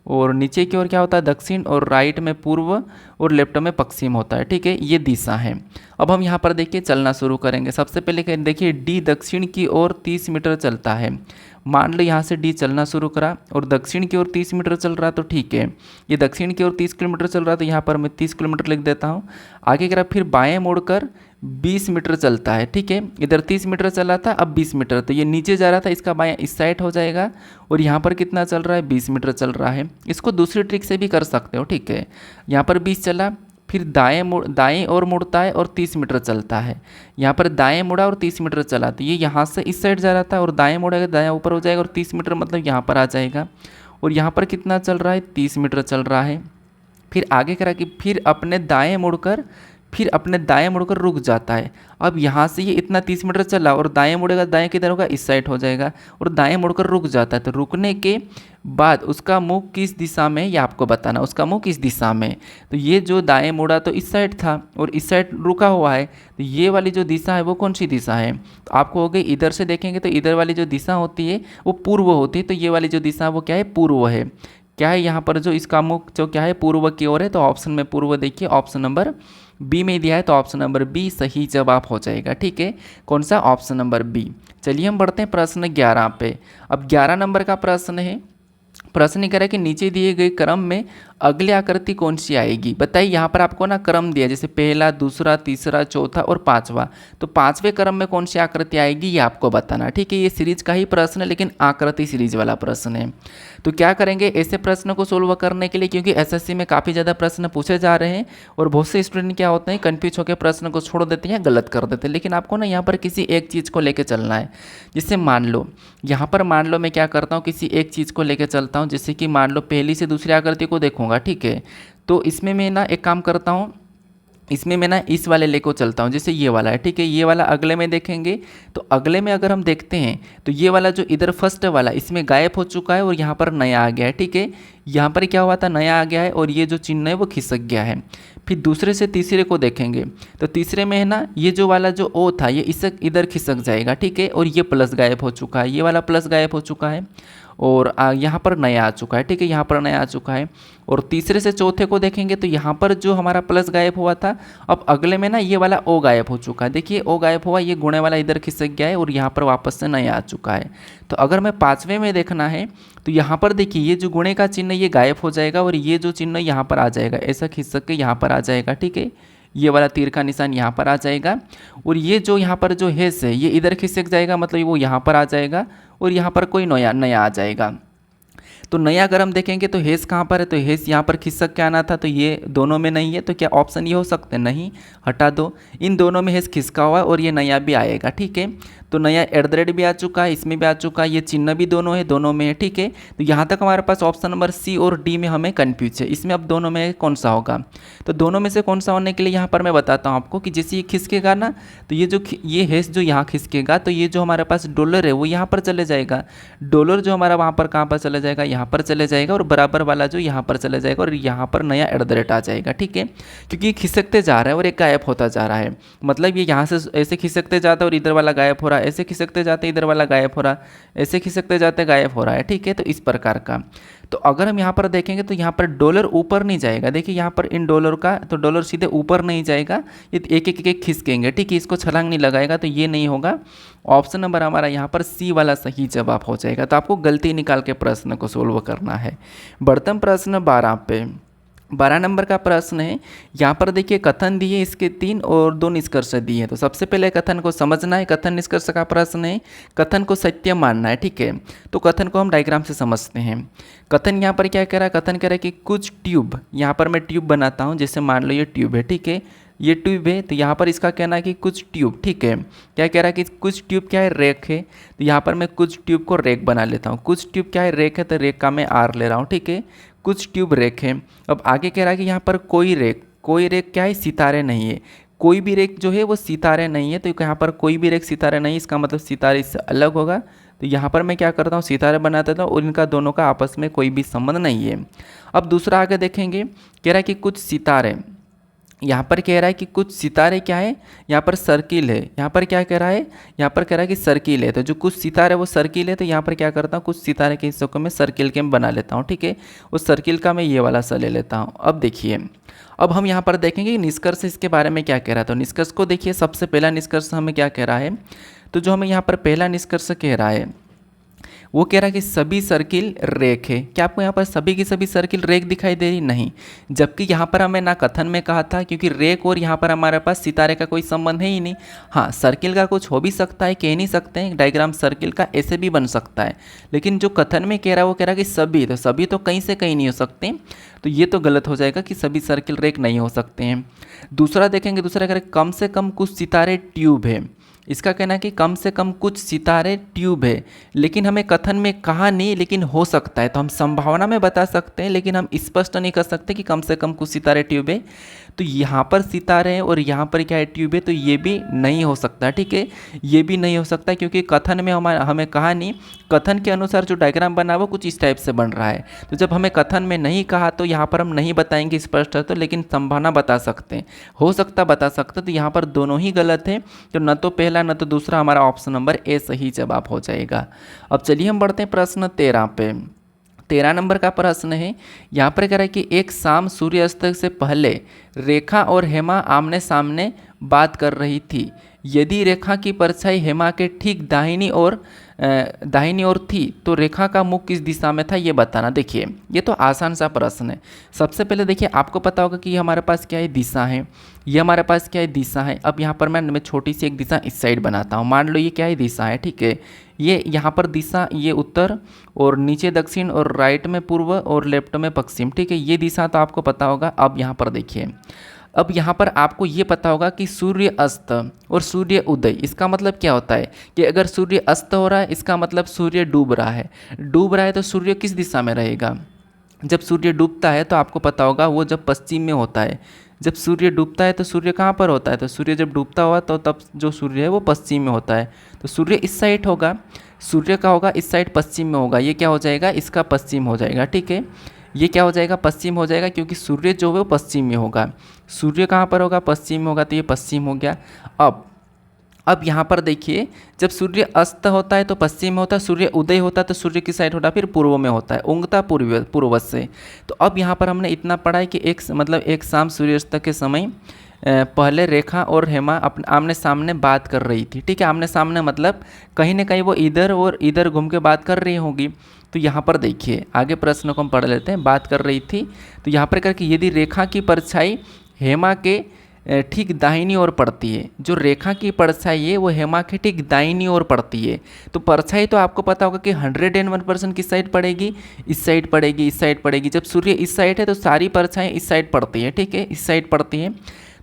और नीचे की ओर क्या होता है, दक्षिण, और राइट में पूर्व और लेफ्ट में पश्चिम होता है। ठीक है, ये दिशा है। अब हम यहाँ पर देखिए चलना शुरू करेंगे। सबसे पहले देखिए डी दक्षिण की ओर 30 मीटर चलता है। मान लो यहाँ से डी चलना शुरू करा और दक्षिण की ओर 30 मीटर चल रहा, तो ठीक है, ये दक्षिण की ओर 30 किलोमीटर चल रहा, तो यहाँ पर मैं 30 किलोमीटर लिख देता हूँ। आगे की तरफ फिर बाएं मुड़कर 20 मीटर चलता है। ठीक है, इधर 30 मीटर चला था, अब 20 मीटर, तो ये नीचे जा रहा था, इसका बायां इस साइड हो जाएगा। और यहाँ पर कितना चल रहा है, 20 मीटर चल रहा है। इसको दूसरी ट्रिक से भी कर सकते हो। ठीक है, यहाँ पर 20 चला, फिर दाएं ओर मुड़ता है और 30 मीटर चलता है। यहाँ पर दाएं मुड़ा और 30 मीटर चला, तो ये यहाँ से इस साइड जा रहा था और दाएं मुड़ेगा, दाएं ऊपर हो जाएगा और 30 मीटर मतलब यहाँ पर आ जाएगा। और यहाँ पर कितना चल रहा है, 30 मीटर चल रहा है। फिर आगे करा कि फिर अपने दाएं मुड़कर रुक जाता है। अब यहाँ से ये इतना 30 मीटर चला और दाएं मुड़ेगा, दाएं किधर होगा, इस साइड हो जाएगा, और दाएं मुड़कर रुक जाता है। तो रुकने के बाद उसका मुख किस दिशा में, ये आपको बताना, उसका मुख किस दिशा में। तो ये जो दाएं मुड़ा तो इस साइड था और इस साइड रुका हुआ है, तो ये वाली जो दिशा है वो कौन सी दिशा है, तो आपको हो गई, इधर से देखेंगे तो इधर वाली जो दिशा होती है वो पूर्व होती है। तो ये वाली जो दिशा वो क्या है, पूर्व है। क्या है यहाँ पर जो इसका मुख जो क्या है, पूर्व की ओर है, तो ऑप्शन में पूर्व देखिए, ऑप्शन नंबर बी में दिया है, तो ऑप्शन नंबर बी सही जवाब हो जाएगा। ठीक है, कौन सा, ऑप्शन नंबर बी। चलिए हम बढ़ते हैं प्रश्न 11 पे। अब 11 नंबर का प्रश्न है, प्रश्न कह रहा है कि नीचे दिए गए क्रम में अगली आकृति कौन सी आएगी बताइए। यहाँ पर आपको ना क्रम दिया, जैसे पहला, दूसरा, तीसरा, चौथा और पांचवा। तो पांचवें क्रम में कौन सी आकृति आएगी ये आपको बताना, ठीक है। ये सीरीज का ही प्रश्न है, लेकिन आकृति सीरीज वाला प्रश्न है। तो क्या करेंगे ऐसे प्रश्न को सोल्व करने के लिए, क्योंकि एसएससी में काफ़ी ज़्यादा प्रश्न पूछे जा रहे हैं और बहुत से स्टूडेंट क्या होते हैं कन्फ्यूज होकर प्रश्न को छोड़ देते हैं, गलत कर देते हैं। लेकिन आपको ना यहाँ पर किसी एक चीज़ को लेकर चलना है। जैसे मान लो यहाँ पर, मान लो मैं क्या करता हूँ, किसी एक चीज़ को लेकर चलता हूँ। जैसे कि मान लो पहली से दूसरी आकृति को देखूंगा, ठीक है। तो इसमें मैं ना एक काम करता हूँ, इसमें मैं ना इस वाले लेको चलता हूँ, जैसे ये वाला है, ठीक है। ये वाला अगले में देखेंगे तो अगले में अगर हम देखते हैं तो ये वाला जो इधर फर्स्ट वाला इसमें गायब हो चुका है और यहाँ पर नया आ गया है, ठीक है। यहाँ पर क्या हुआ था, नया आ गया है और ये जो चिन्ह है वो खिसक गया है। फिर दूसरे से तीसरे को देखेंगे तो तीसरे में है ना ये जो वाला जो ओ था ये इस इधर खिसक जाएगा, ठीक है। और ये प्लस गायब हो चुका है, ये वाला प्लस गायब हो चुका है और यहाँ पर नया आ चुका है, ठीक है। यहाँ पर नया आ चुका है। और तीसरे से चौथे को देखेंगे तो यहाँ पर जो हमारा प्लस गायब हुआ था, अब अगले में ना ये वाला ओ गायब हो चुका है। देखिए ओ गायब हुआ, ये गुणे वाला इधर खिसक गया है और यहाँ पर वापस से नया आ चुका है। तो अगर मैं पाँचवें में देखना है तो यहाँ पर देखिए ये जो गुणे का चिन्ह ये गायब हो जाएगा और ये जो चिन्ह यहाँ पर आ जाएगा, ऐसा खिसक के यहाँ पर आ जाएगा, ठीक है। ये वाला तीर का निशान यहाँ पर आ जाएगा और ये जो यहाँ पर जो हेस है ये इधर खिसक जाएगा, मतलब वो यहाँ पर आ जाएगा और यहाँ पर कोई नया आ जाएगा। तो नया अगर हम देखेंगे तो हेस कहाँ पर है, तो हेस यहाँ पर खिसक के आना था, तो ये दोनों में नहीं है। तो क्या ऑप्शन ये हो सकते हैं, नहीं, हटा दो। इन दोनों में हेस खिसका हुआ है और ये नया भी आएगा, ठीक है। तो नया @ भी आ चुका है, इसमें भी आ चुका है, ये चिन्ह भी दोनों है, दोनों में है, ठीक है। तो यहाँ तक हमारे पास ऑप्शन नंबर सी और डी में हमें कन्फ्यूज है। इसमें अब दोनों में कौन सा होगा, तो दोनों में से कौन सा होने के लिए यहाँ पर मैं बताता हूँ आपको कि जैसे ये खिसकेगा ना, तो ये हेस जो यहाँ खिसकेगा तो ये जो हमारे पास डॉलर है वो यहाँ पर चले जाएगा। डॉलर जो हमारा वहाँ पर कहाँ पर चले जाएगा, यहाँ पर चले जाएगा और बराबर वाला जो यहाँ पर चले जाएगा और यहाँ पर नया @ आ जाएगा, ठीक है। क्योंकि ये खिसकते जा रहा है और एक गायब होता जा रहा है, मतलब ये यहाँ से ऐसे खिसकते जाता है और इधर वाला गायब हो रहा है, ऐसे खिसकते जाते इधर वाला गायब हो रहा है, ऐसे खिसकते जाते गायब हो रहा है, ठीक है। तो इस प्रकार का। तो अगर हम यहाँ पर देखेंगे तो यहाँ पर डॉलर ऊपर नहीं जाएगा, देखिए यहाँ पर इन डॉलर का, तो डॉलर सीधे ऊपर नहीं जाएगा, ये एक खिसकेंगे, ठीक है। इसको छलांग नहीं लगाएगा, तो ये नहीं होगा। ऑप्शन नंबर हमारा यहाँ पर सी वाला सही जवाब हो जाएगा। तो आपको गलती निकाल के प्रश्न को सोल्व करना है। बढ़ते हम प्रश्न 12 पे। 12 नंबर का प्रश्न है। यहाँ पर देखिए कथन दिए, इसके 3 और 2 निष्कर्ष दिए हैं। तो सबसे पहले कथन को समझना है। कथन निष्कर्ष का प्रश्न है, कथन को सत्य मानना है, ठीक है। तो कथन को हम डायग्राम से समझते हैं। कथन यहाँ पर क्या कह रहा है, कथन कह रहा है कि कुछ ट्यूब, यहाँ पर मैं ट्यूब बनाता हूँ, जैसे मान लो ये ट्यूब है, ठीक है, ये ट्यूब है। तो यहाँ पर इसका कहना है कि कुछ ट्यूब, ठीक है, क्या कह रहा है कि कुछ ट्यूब क्या है, रेक है। तो यहाँ पर मैं कुछ ट्यूब को रेक बना लेता हूँ। कुछ ट्यूब क्या है, रेक है, तो रेक का मैं आर ले रहा हूँ, ठीक है। कुछ ट्यूब रेक है। अब आगे कह रहा है कि यहाँ पर कोई रेक क्या है, सितारे नहीं है। कोई भी रेक जो है वो सितारे नहीं है। तो यहाँ पर कोई भी रेक सितारे नहीं, इसका मतलब सितारे इससे अलग होगा। तो यहाँ पर मैं क्या करता हूँ, सितारे बना देता हूँ और इनका दोनों का आपस में कोई भी संबंध नहीं है। अब दूसरा आगे देखेंगे, कह रहा है कि कुछ सितारे, यहाँ पर कह रहा है कि कुछ सितारे क्या है, यहाँ पर सर्किल है। यहाँ पर क्या कह रहा है, यहाँ पर कह रहा है कि सर्किल है। तो जो कुछ सितारे वो सर्किल है। तो यहाँ पर क्या करता हूँ, कुछ सितारे के हिस्सों को मैं सर्किल के में बना लेता हूँ, ठीक है। उस सर्किल का मैं ये वाला सा ले लेता हूँ। अब देखिए, अब हम यहाँ पर देखेंगे निष्कर्ष इसके बारे में क्या कह रहा है। तो निष्कर्ष को देखिए, सबसे पहला निष्कर्ष हमें क्या कह रहा है, तो जो हमें यहाँ पर पहला निष्कर्ष कह रहा है वो कह रहा है कि सभी सर्किल रेक है। क्या आपको यहाँ पर सभी की सभी सर्किल रेक दिखाई दे रही, नहीं। जबकि यहाँ पर हमें ना कथन में कहा था, क्योंकि रेक और यहाँ पर हमारे पास सितारे का कोई संबंध है ही नहीं। हाँ, सर्किल का कुछ हो भी सकता है, कह नहीं सकते हैं, डायग्राम सर्किल का ऐसे भी बन सकता है। लेकिन जो कथन में कह रहा है वो कह रहा है कि सभी, तो सभी तो कहीं से कहीं नहीं हो सकते। तो ये तो गलत हो जाएगा कि सभी सर्किल रेक नहीं हो सकते हैं। दूसरा देखेंगे, दूसरा कह रहा है कम से कम कुछ सितारे ट्यूब है। इसका कहना है कि कम से कम कुछ सितारे ट्यूब है, लेकिन हमें कथन में कहा नहीं, लेकिन हो सकता है। तो हम संभावना में बता सकते हैं, लेकिन हम स्पष्ट नहीं कर सकते कि कम से कम कुछ सितारे ट्यूब है। तो यहाँ पर सितारे हैं और यहाँ पर क्या है, ट्यूब है। तो ये भी नहीं हो सकता, ठीक है, ये भी नहीं हो सकता, क्योंकि कथन में हमें कहा नहीं। कथन के अनुसार जो डायग्राम बना वो कुछ इस टाइप से बन रहा है। तो जब हमें कथन में नहीं कहा तो यहाँ पर हम नहीं बताएंगे स्पष्ट है, तो लेकिन संभावना बता सकते हैं, हो सकता बता सकते। तो यहाँ पर दोनों ही गलत है। तो न तो पहला न तो दूसरा, हमारा ऑप्शन नंबर ए सही जवाब हो जाएगा। अब चलिए हम बढ़ते हैं प्रश्न 13 पे। 13 नंबर का प्रश्न है। यहाँ पर कह रहा है कि एक शाम सूर्यास्त से पहले रेखा और हेमा आमने सामने बात कर रही थी। यदि रेखा की परछाई हेमा के ठीक दाहिनी ओर थी तो रेखा का मुख किस दिशा में था ये बताना। देखिए ये तो आसान सा प्रश्न है। सबसे पहले देखिए आपको पता होगा कि हमारे पास क्या है, दिशा है। ये हमारे पास क्या है, दिशा है। अब यहाँ पर मैं छोटी सी एक दिशा इस साइड बनाता हूँ। मान लो ये क्या है, दिशा है, ठीक है। ये यहाँ पर दिशा, ये उत्तर और नीचे दक्षिण और राइट में पूर्व और लेफ्ट में पश्चिम, ठीक है। ये दिशा तो आपको पता होगा। अब यहाँ पर देखिए, अब यहाँ पर आपको ये पता होगा कि सूर्य अस्त और सूर्य उदय, इसका मतलब क्या होता है कि अगर सूर्य अस्त हो रहा है इसका मतलब सूर्य डूब रहा है। डूब रहा है तो सूर्य किस दिशा में रहेगा। जब सूर्य डूबता है तो आपको पता होगा वो जब पश्चिम में होता है। जब सूर्य डूबता है तो सूर्य कहाँ पर होता है, तो सूर्य जब डूबता हुआ तो तब जो सूर्य है वो पश्चिम में होता है। तो सूर्य इस साइड होगा, सूर्य का होगा इस साइड पश्चिम में होगा। ये क्या हो जाएगा, इसका पश्चिम हो जाएगा, ठीक है। ये क्या हो जाएगा, पश्चिम हो जाएगा, क्योंकि सूर्य जो है वो पश्चिम में होगा। सूर्य कहाँ पर होगा, पश्चिम में होगा, तो ये पश्चिम हो गया। अब यहाँ पर देखिए, जब सूर्य अस्त होता है तो पश्चिम में होता है, सूर्य उदय होता है तो सूर्य की साइड होता है, फिर पूर्व में होता है, उगता पूर्व से। तो अब यहाँ पर हमने इतना पढ़ा है कि एक शाम सूर्यास्त के समय पहले रेखा और हेमा अपने आमने सामने बात कर रही थी, ठीक है। आमने सामने मतलब कहीं ना कहीं वो इधर और इधर घूम के बात कर रही होंगी। तो यहाँ पर देखिए आगे प्रश्न को हम पढ़ लेते हैं। बात कर रही थी तो यहाँ पर करके यदि रेखा की परछाई हेमा के ठीक दाहिनी ओर पड़ती है, जो रेखा की परछाई है वो हेमा के ठीक दाहिनी ओर पड़ती है। तो परछाई तो आपको पता होगा कि 101% किस साइड पड़ेगी, इस साइड पड़ेगी, इस साइड पड़ेगी। जब सूर्य इस साइड है तो सारी परछाई इस साइड पड़ती है, ठीक है, इस साइड पड़ती है।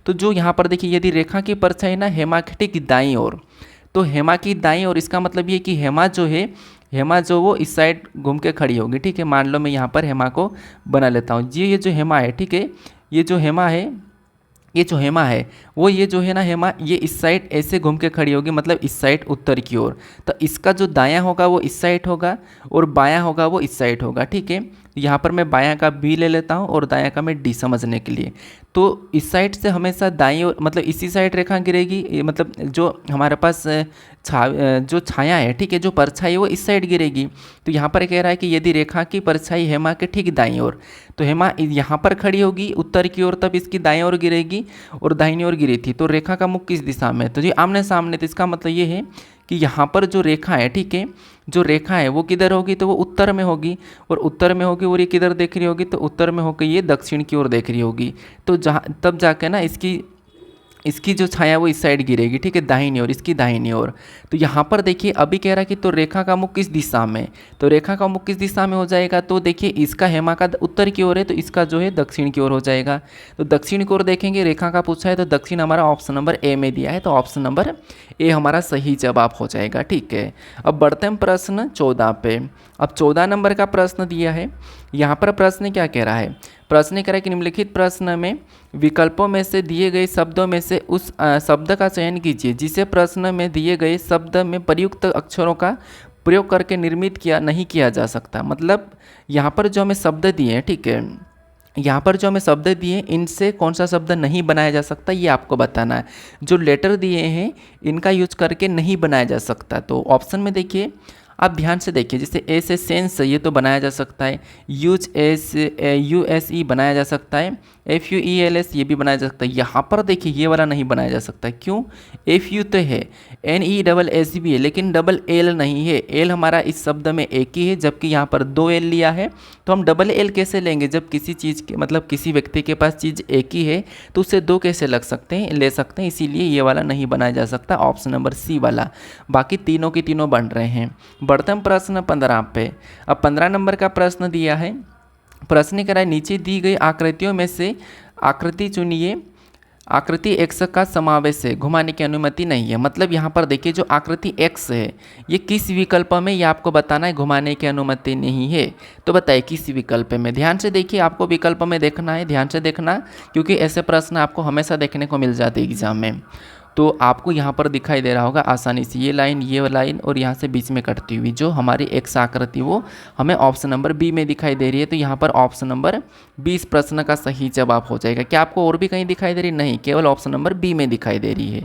तो जो यहाँ पर देखिए यदि रेखा की परछाई ना हेमा के ठीक दाईं ओर, तो हेमा की दाईं ओर, इसका मतलब ये कि हेमा जो वो इस साइड घूम के खड़ी होगी, ठीक है। मान लो मैं यहाँ पर हेमा को बना लेता हूँ जी। ये जो हेमा है, ठीक है, ये जो हेमा है वो ये जो है ना हेमा, ये इस साइड ऐसे घूम के खड़ी होगी, मतलब इस साइड उत्तर की ओर। तो इसका जो दायां होगा वो इस साइड होगा और बायां होगा वो इस साइड होगा, ठीक है। यहाँ पर मैं बायां का बी ले लेता हूँ और दायां का मैं डी समझने के लिए। तो इस साइड से हमेशा दाईं ओर, मतलब इसी साइड रेखा गिरेगी, मतलब जो हमारे पास जो छाया है, ठीक है, जो परछाई है वो इस साइड गिरेगी। तो यहाँ पर कह रहा है कि यदि रेखा की परछाई हेमा के ठीक दाईं ओर, तो हेमा यहाँ पर खड़ी होगी उत्तर की ओर, तब इसकी दाईं ओर गिरेगी और दाहिनी ओर गिरी थी। तो रेखा का मुख किस दिशा में, तो ये आमने सामने। तो इसका मतलब ये है कि यहाँ पर जो रेखा है, ठीक है, जो रेखा है वो किधर होगी, तो वो उत्तर में होगी, और उत्तर में होगी और ये किधर देख रही होगी, तो उत्तर में होकर ये दक्षिण की ओर देख रही होगी। तो जहाँ तब जाके ना इसकी जो छाया वो इस साइड गिरेगी, ठीक है, दाहिनी ओर, इसकी दाहिनी ओर। तो यहाँ पर देखिए अभी कह रहा है कि तो रेखा का मुख किस दिशा में, तो रेखा का मुख किस दिशा में हो जाएगा, तो देखिए इसका हेमा का उत्तर की ओर है तो इसका जो है दक्षिण की ओर हो जाएगा। तो दक्षिण की ओर देखेंगे, रेखा का पूछा है तो दक्षिण हमारा ऑप्शन नंबर ए में दिया है, तो ऑप्शन नंबर ए हमारा सही जवाब हो जाएगा, ठीक है। अब बढ़ते हैं प्रश्न 14 पे। अब 14 नंबर का प्रश्न दिया है। यहाँ पर प्रश्न क्या कह रहा है, प्रश्न कह रहा है कि निम्नलिखित प्रश्न में विकल्पों में से दिए गए शब्दों में से उस शब्द का चयन कीजिए जिसे प्रश्न में दिए गए शब्द में प्रयुक्त अक्षरों का प्रयोग करके निर्मित नहीं किया जा सकता। मतलब यहाँ पर जो हमें शब्द दिए हैं, ठीक है, यहाँ पर जो हमें शब्द दिए इनसे कौन सा शब्द नहीं बनाया जा सकता ये आपको बताना है। जो लेटर दिए हैं इनका यूज करके नहीं बनाया जा सकता। तो ऑप्शन में देखिए, आप ध्यान से देखिए, जैसे ए से सेंस ये तो बनाया जा सकता है, USE बनाया जा सकता है, FUELS ये भी बनाया जा सकता है। यहाँ पर देखिए ये वाला नहीं बनाया जा सकता। क्यों, FU तो है, NESS भी है, लेकिन डबल एल नहीं है। एल हमारा इस शब्द में एक ही है, जबकि यहाँ पर 2 एल लिया है। तो हम डबल एल कैसे लेंगे, जब किसी चीज़ के मतलब किसी व्यक्ति के पास चीज़ एक ही है तो उससे 2 कैसे ले सकते हैं, इसीलिए ये वाला नहीं बनाया जा सकता, ऑप्शन नंबर सी वाला। बाकी तीनों के तीनों बन रहे हैं। बढ़ते हम प्रश्न 15 पे। अब 15 नंबर का प्रश्न दिया है। प्रश्न कह रहा है नीचे दी गई आकृतियों में से आकृति चुनिए, आकृति x का समावेश है, घुमाने की अनुमति नहीं है। मतलब यहाँ पर देखिए जो आकृति x है ये किस विकल्प में, ये आपको बताना है, घुमाने की अनुमति नहीं है। तो बताइए किस विकल्प में। ध्यान से देखिए, आपको विकल्प में देखना है, ध्यान से देखना, क्योंकि ऐसे प्रश्न आपको हमेशा देखने को मिल जाते हैं एग्जाम में। तो आपको यहाँ पर दिखाई दे रहा होगा आसानी से ये लाइन और यहाँ से बीच में कटती हुई जो हमारी एक्स आकृति वो हमें ऑप्शन नंबर बी में दिखाई दे रही है। तो यहाँ पर ऑप्शन नंबर 20 प्रश्न का सही जवाब हो जाएगा। क्या आपको और भी कहीं दिखाई दे रही? नहीं, केवल ऑप्शन नंबर बी में दिखाई दे रही है।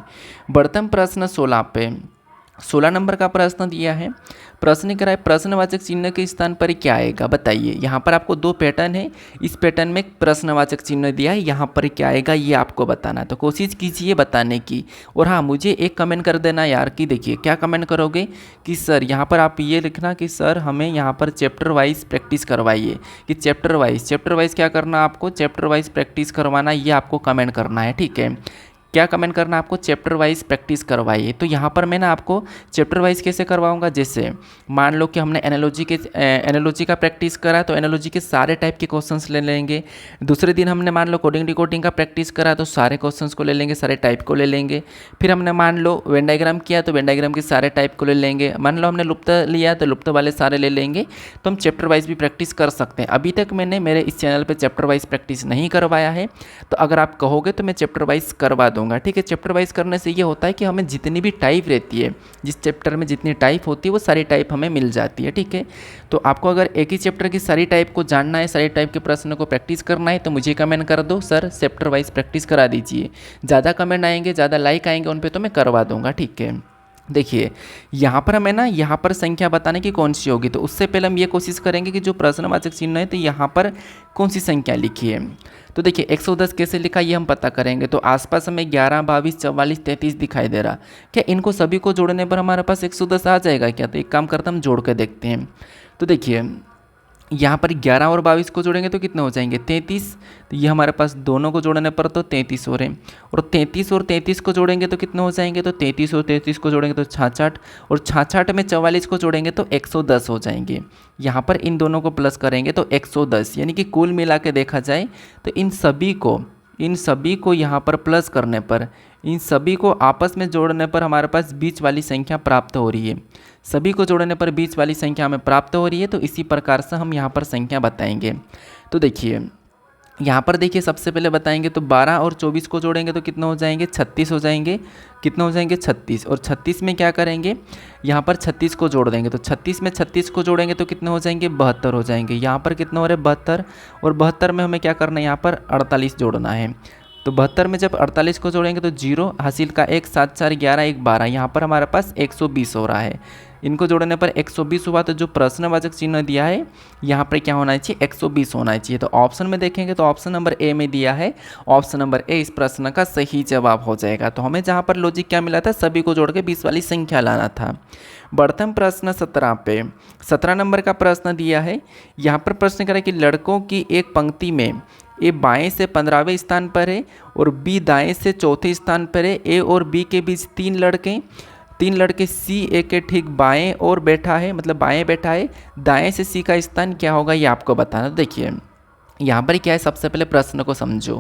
बढ़ते हम प्रश्न 16 पे। 16 नंबर का प्रश्न दिया है। प्रश्न करा है प्रश्नवाचक चिन्ह के स्थान पर क्या आएगा बताइए। यहाँ पर आपको दो पैटर्न है, इस पैटर्न में प्रश्नवाचक चिन्ह दिया है, यहाँ पर क्या आएगा ये आपको बताना है। तो कोशिश कीजिए बताने की। और हाँ, मुझे एक कमेंट कर देना यार कि देखिए क्या कमेंट करोगे कि सर यहाँ पर आप ये लिखना कि सर हमें यहाँ पर चैप्टर वाइज प्रैक्टिस करवाइए, कि चैप्टर वाइज क्या करना, आपको चैप्टर वाइज प्रैक्टिस करवाना, ये आपको कमेंट करना है। ठीक है, क्या कमेंट करना आपको, चैप्टर वाइज प्रैक्टिस करवाइए। तो यहाँ पर मैं ना आपको चैप्टर वाइज कैसे करवाऊंगा, जैसे मान लो कि हमने एनालॉजी का प्रैक्टिस करा तो एनालॉजी के सारे टाइप के क्वेश्चंस ले लेंगे। दूसरे दिन हमने मान लो कोडिंग डिकोडिंग का प्रैक्टिस करा तो सारे क्वेश्चंस को ले लेंगे, सारे टाइप को ले लेंगे। फिर हमने मान लो वेन डायग्राम किया तो वेन डायग्राम के सारे टाइप को ले लेंगे। मान लो हमने लुप्त लिया तो लुप्त वाले सारे ले लेंगे। तो हम चैप्टर वाइज भी प्रैक्टिस कर सकते हैं। अभी तक मैंने मेरे इस चैनल पर चैप्टर वाइज प्रैक्टिस नहीं करवाया है, तो अगर आप कहोगे तो मैं चैप्टर वाइज करवा दूंगा। ठीक है, चैप्टर वाइज करने से ये होता है कि हमें जितनी भी टाइप रहती है, जिस चैप्टर में जितनी टाइप होती है वो सारी टाइप हमें मिल जाती है। ठीक है, तो आपको अगर एक ही चैप्टर की सारी टाइप को जानना है, सारी टाइप के प्रश्नों को प्रैक्टिस करना है, तो मुझे कमेंट कर दो सर चैप्टर वाइज प्रैक्टिस करा दीजिए। ज़्यादा कमेंट आएंगे, ज़्यादा लाइक आएंगे उन पर तो मैं करवा दूंगा। ठीक है, देखिए यहाँ पर हमें ना यहाँ पर संख्या बताने की कौन सी होगी, तो उससे पहले हम ये कोशिश करेंगे कि जो प्रश्नवाचक चिन्ह है तो यहाँ पर कौन सी संख्या लिखी है। तो देखिए 110 कैसे लिखा ये हम पता करेंगे। तो आसपास हमें 11, 22, 44, 33 दिखाई दे रहा। क्या इनको सभी को जोड़ने पर हमारे पास 110 आ जाएगा क्या? तो एक काम करते हम जोड़ कर देखते हैं। तो देखिए यहाँ पर 11 और 22 को जोड़ेंगे तो कितने हो जाएंगे 33। तो ये हमारे पास दोनों को जोड़ने पर तो 33 हो रहे हैं। और 33 और 33 को जोड़ेंगे तो कितने हो जाएंगे, तो 33 और 33 को जोड़ेंगे तो 66, और 66 में 44 को जोड़ेंगे तो 110 हो जाएंगे। यहाँ पर इन दोनों को प्लस करेंगे तो 110, यानी कि कुल मिला के देखा जाए तो इन सभी को यहाँ पर प्लस करने पर, इन सभी को आपस में जोड़ने पर हमारे पास बीच वाली संख्या प्राप्त हो रही है। सभी को जोड़ने पर बीच वाली संख्या हमें प्राप्त हो रही है। तो इसी प्रकार से हम यहाँ पर संख्या बताएंगे। तो देखिए यहाँ पर देखिए सबसे पहले बताएंगे तो 12 और 24 को जोड़ेंगे तो कितना हो जाएंगे 36 हो जाएंगे। कितना हो जाएंगे 36, और 36 में क्या करेंगे यहाँ पर 36 को जोड़ देंगे। तो 36 में 36 को जोड़ेंगे तो कितने हो जाएंगे 72 हो जाएंगे। यहाँ पर कितना हो रहा है 72, और 72 में हमें क्या करना है यहाँ पर 48 जोड़ना है। तो 72 में जब 48 को जोड़ेंगे तो 0 हासिल का 1, 7, 4, 11, 1, 12, यहाँ पर हमारे पास 120 हो रहा है। इनको जोड़ने पर 120 हुआ। तो जो प्रश्नवाचक चिन्ह दिया है यहाँ पर क्या होना चाहिए 120 होना चाहिए। तो ऑप्शन में देखेंगे तो ऑप्शन नंबर ए में दिया है, ऑप्शन नंबर ए इस प्रश्न का सही जवाब हो जाएगा। तो हमें जहाँ पर लॉजिक क्या मिला था, सभी को जोड़ के 20 वाली संख्या लाना था। बढ़ते हम प्रश्न 17 पे। 17 नंबर का प्रश्न दिया है। यहाँ पर प्रश्न करें कि लड़कों की एक पंक्ति में ए बाएं से 15वें स्थान पर है और बी दाएं से चौथे स्थान पर है। ए और बी के बीच तीन लड़के सी ए के ठीक बाएं और बैठा है, मतलब बाएं बैठा है। दाएं से सी का स्थान क्या होगा ये आपको बताना। तो देखिए यहाँ पर क्या है, सबसे पहले प्रश्न को समझो।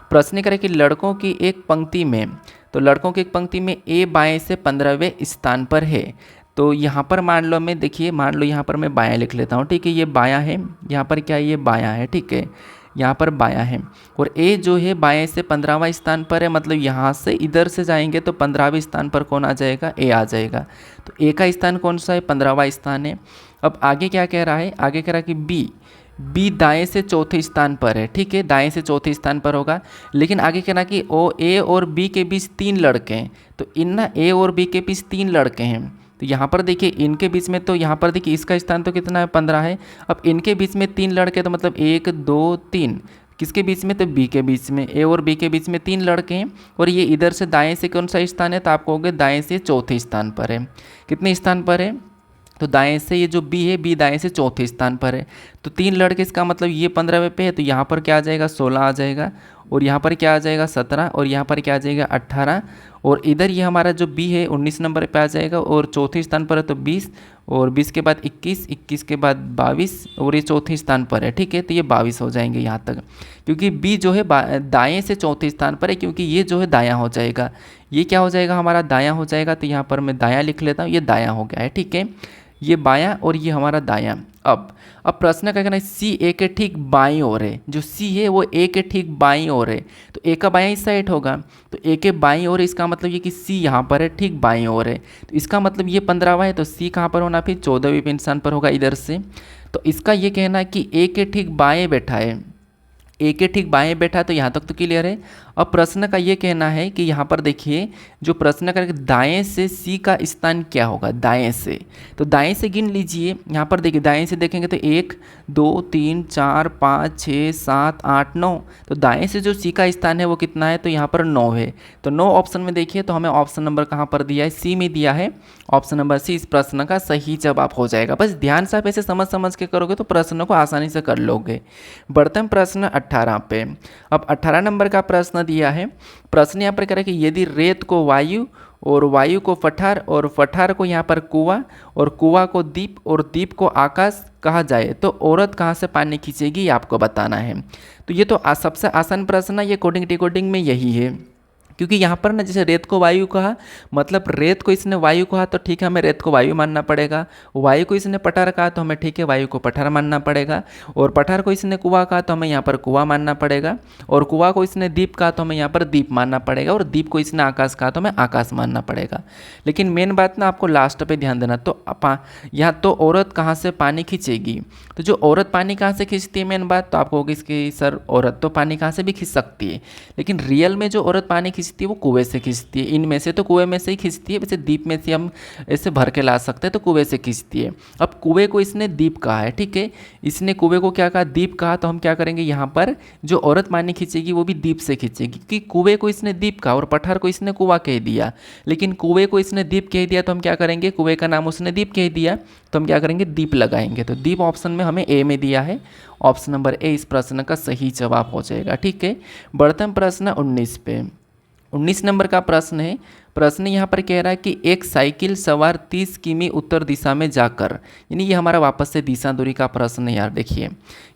प्रश्न करें कि लड़कों की एक पंक्ति में, तो लड़कों की एक पंक्ति में ए बाएं से 15वें स्थान पर है। तो यहाँ पर मान लो मैं, देखिए मान लो यहाँ पर मैं बायां लिख लेता हूँ। ठीक है, ये बायां है, यहाँ पर क्या है ये बायां है। ठीक है, यहाँ पर बायां है। और ए जो है बाएं से 15वां स्थान पर है, मतलब यहाँ से इधर से जाएंगे तो 15वें स्थान पर कौन आ जाएगा, ए आ जाएगा। तो ए का स्थान कौन सा है, 15वां स्थान है। अब आगे क्या कह रहा है, आगे कह रहा है कि बी दाएं से चौथे स्थान पर है। ठीक है, दाएं से चौथे स्थान पर होगा। लेकिन आगे कहना कि ए और बी के बीच तीन लड़के हैं। तो इन ना ए और बी के बीच तीन लड़के हैं। तो यहाँ पर देखिए इनके बीच में, तो यहाँ पर देखिए इसका स्थान तो कितना है 15 है। अब इनके बीच में तीन लड़के, तो मतलब 1, 2, 3, किसके बीच में, तो बी के बीच में। ए और बी के बीच में तीन लड़के हैं, और ये इधर से दाएं से कौन सा स्थान है, तो आप कहोगे दाएं से चौथे स्थान पर है। कितने स्थान पर है, तो दाएं से ये जो बी है, बी दाएं से चौथे स्थान पर है। तो तीन लड़के, इसका मतलब ये 15वें पे है। तो यहाँ पर क्या आ जाएगा 16 आ जाएगा, और यहाँ पर क्या आ जाएगा 17, और यहाँ पर क्या आ जाएगा 18, और इधर ये हमारा जो बी है 19 नंबर पे आ जाएगा, और चौथे स्थान पर है तो 20, और 20 के बाद 21, 21 के बाद 22, और ये चौथे स्थान पर है। ठीक है, तो ये 22 हो जाएंगे यहाँ तक, क्योंकि बी जो है दाएं से चौथे स्थान पर है, क्योंकि ये जो है दायां हो जाएगा। ये क्या हो जाएगा हमारा दायां हो जाएगा। तो यहाँ पर मैं दायां लिख लेता हूँ, ये दायां हो गया है। ठीक है, ये बायां और ये हमारा दायां। अब प्रश्न क्या कहना है, सी ए के ठीक बाईं ओर है। जो सी है वो ए के ठीक बाईं ओर है, तो ए का बायां इस साइड होगा। तो ए के बाईं ओर, इसका मतलब ये कि सी यहाँ पर है, ठीक बाईं ओर है। तो इसका मतलब ये 15वां है, तो सी कहाँ पर होना, फिर 14वें स्थान पर होगा इधर से। तो इसका ये कहना है कि ए के ठीक बाएं बैठा है, ए के ठीक बाएं बैठा, तो यहाँ तक तो क्लियर है। अब प्रश्न का ये कहना है कि यहाँ पर देखिए जो प्रश्न का दाएं से सी का स्थान क्या होगा, दाएं से, तो दाएं से गिन लीजिए। यहाँ पर देखिए दाएं से देखेंगे तो 1 2 3 4 5 6 7 8 9, तो दाएं से जो सी का स्थान है वो कितना है, तो यहाँ पर 9 है। तो 9 ऑप्शन में देखिए, तो हमें ऑप्शन नंबर कहाँ पर दिया है, सी में दिया है। ऑप्शन नंबर सी इस प्रश्न का सही जवाब हो जाएगा। बस ध्यान से आप ऐसे समझ समझ के करोगे तो प्रश्नों को आसानी से कर लोगे। बढ़ते हैं प्रश्न 18 पे। अब 18 नंबर का प्रश्न दिया है। प्रश्न यहाँ पर कह रहा है कि यदि रेत को वायु और वायु को पठार और पठार को यहाँ पर कुआं और कुआं को दीप और दीप को आकाश कहा जाए तो औरत कहाँ से पानी खींचेगी, ये आपको बताना है। तो ये तो सबसे आसान प्रश्न है, ये कोडिंग डिकोडिंग में यही है। क्योंकि यहाँ पर ना जैसे रेत को वायु कहा, मतलब रेत को इसने वायु कहा तो ठीक है हमें रेत को वायु मानना पड़ेगा। वायु को इसने पठार कहा तो हमें ठीक है वायु को पठार मानना पड़ेगा। और पठार को इसने कुआं कहा तो हमें यहाँ पर कुआं मानना पड़ेगा। और कुआं को इसने दीप कहा तो हमें यहाँ पर दीप मानना पड़ेगा। और दीप को इसने आकाश कहा तो हमें आकाश मानना पड़ेगा। लेकिन मेन बात ना आपको लास्ट पे ध्यान देना, तो यहाँ तो औरत कहाँ से पानी खींचेगी, तो जो औरत पानी कहाँ से खींचती है मेन बात, तो आपको होगी इसकी सर औरत तो पानी कहाँ से भी खींच सकती है, लेकिन रियल में जो औरत पानी खींचती है वो कुएं से खींचती है। इनमें से तो कुएं में से ही खींचती है, वैसे दीप में से हम ऐसे भर के ला सकते हैं, तो कुएं से खींचती है। अब कुएं को इसने दीप कहा है, ठीक है, इसने कुएं को क्या कहा, दीप कहा, तो हम क्या करेंगे यहाँ पर जो औरत पानी खींचेगी वो भी दीप से खींचेगी। कि कुएं को इसने दीप कहा और पठार को इसने कुआं कह दिया, लेकिन कुएं को इसने दीप कह दिया तो हम क्या करेंगे, कुएं का नाम उसने दीप कह दिया तो हम क्या करेंगे, दीप लगाएंगे। तो दीप ऑप्शन में हमें ए में दिया है, ऑप्शन नंबर ए इस प्रश्न का सही जवाब हो जाएगा। ठीक है, बढ़ते हैं प्रश्न 19 पे। 19 नंबर का प्रश्न है। प्रश्न यहाँ पर कह रहा है कि एक साइकिल सवार 30 किमी उत्तर दिशा में जाकर, यानी ये हमारा वापस से दिशा दूरी का प्रश्न है यार। देखिए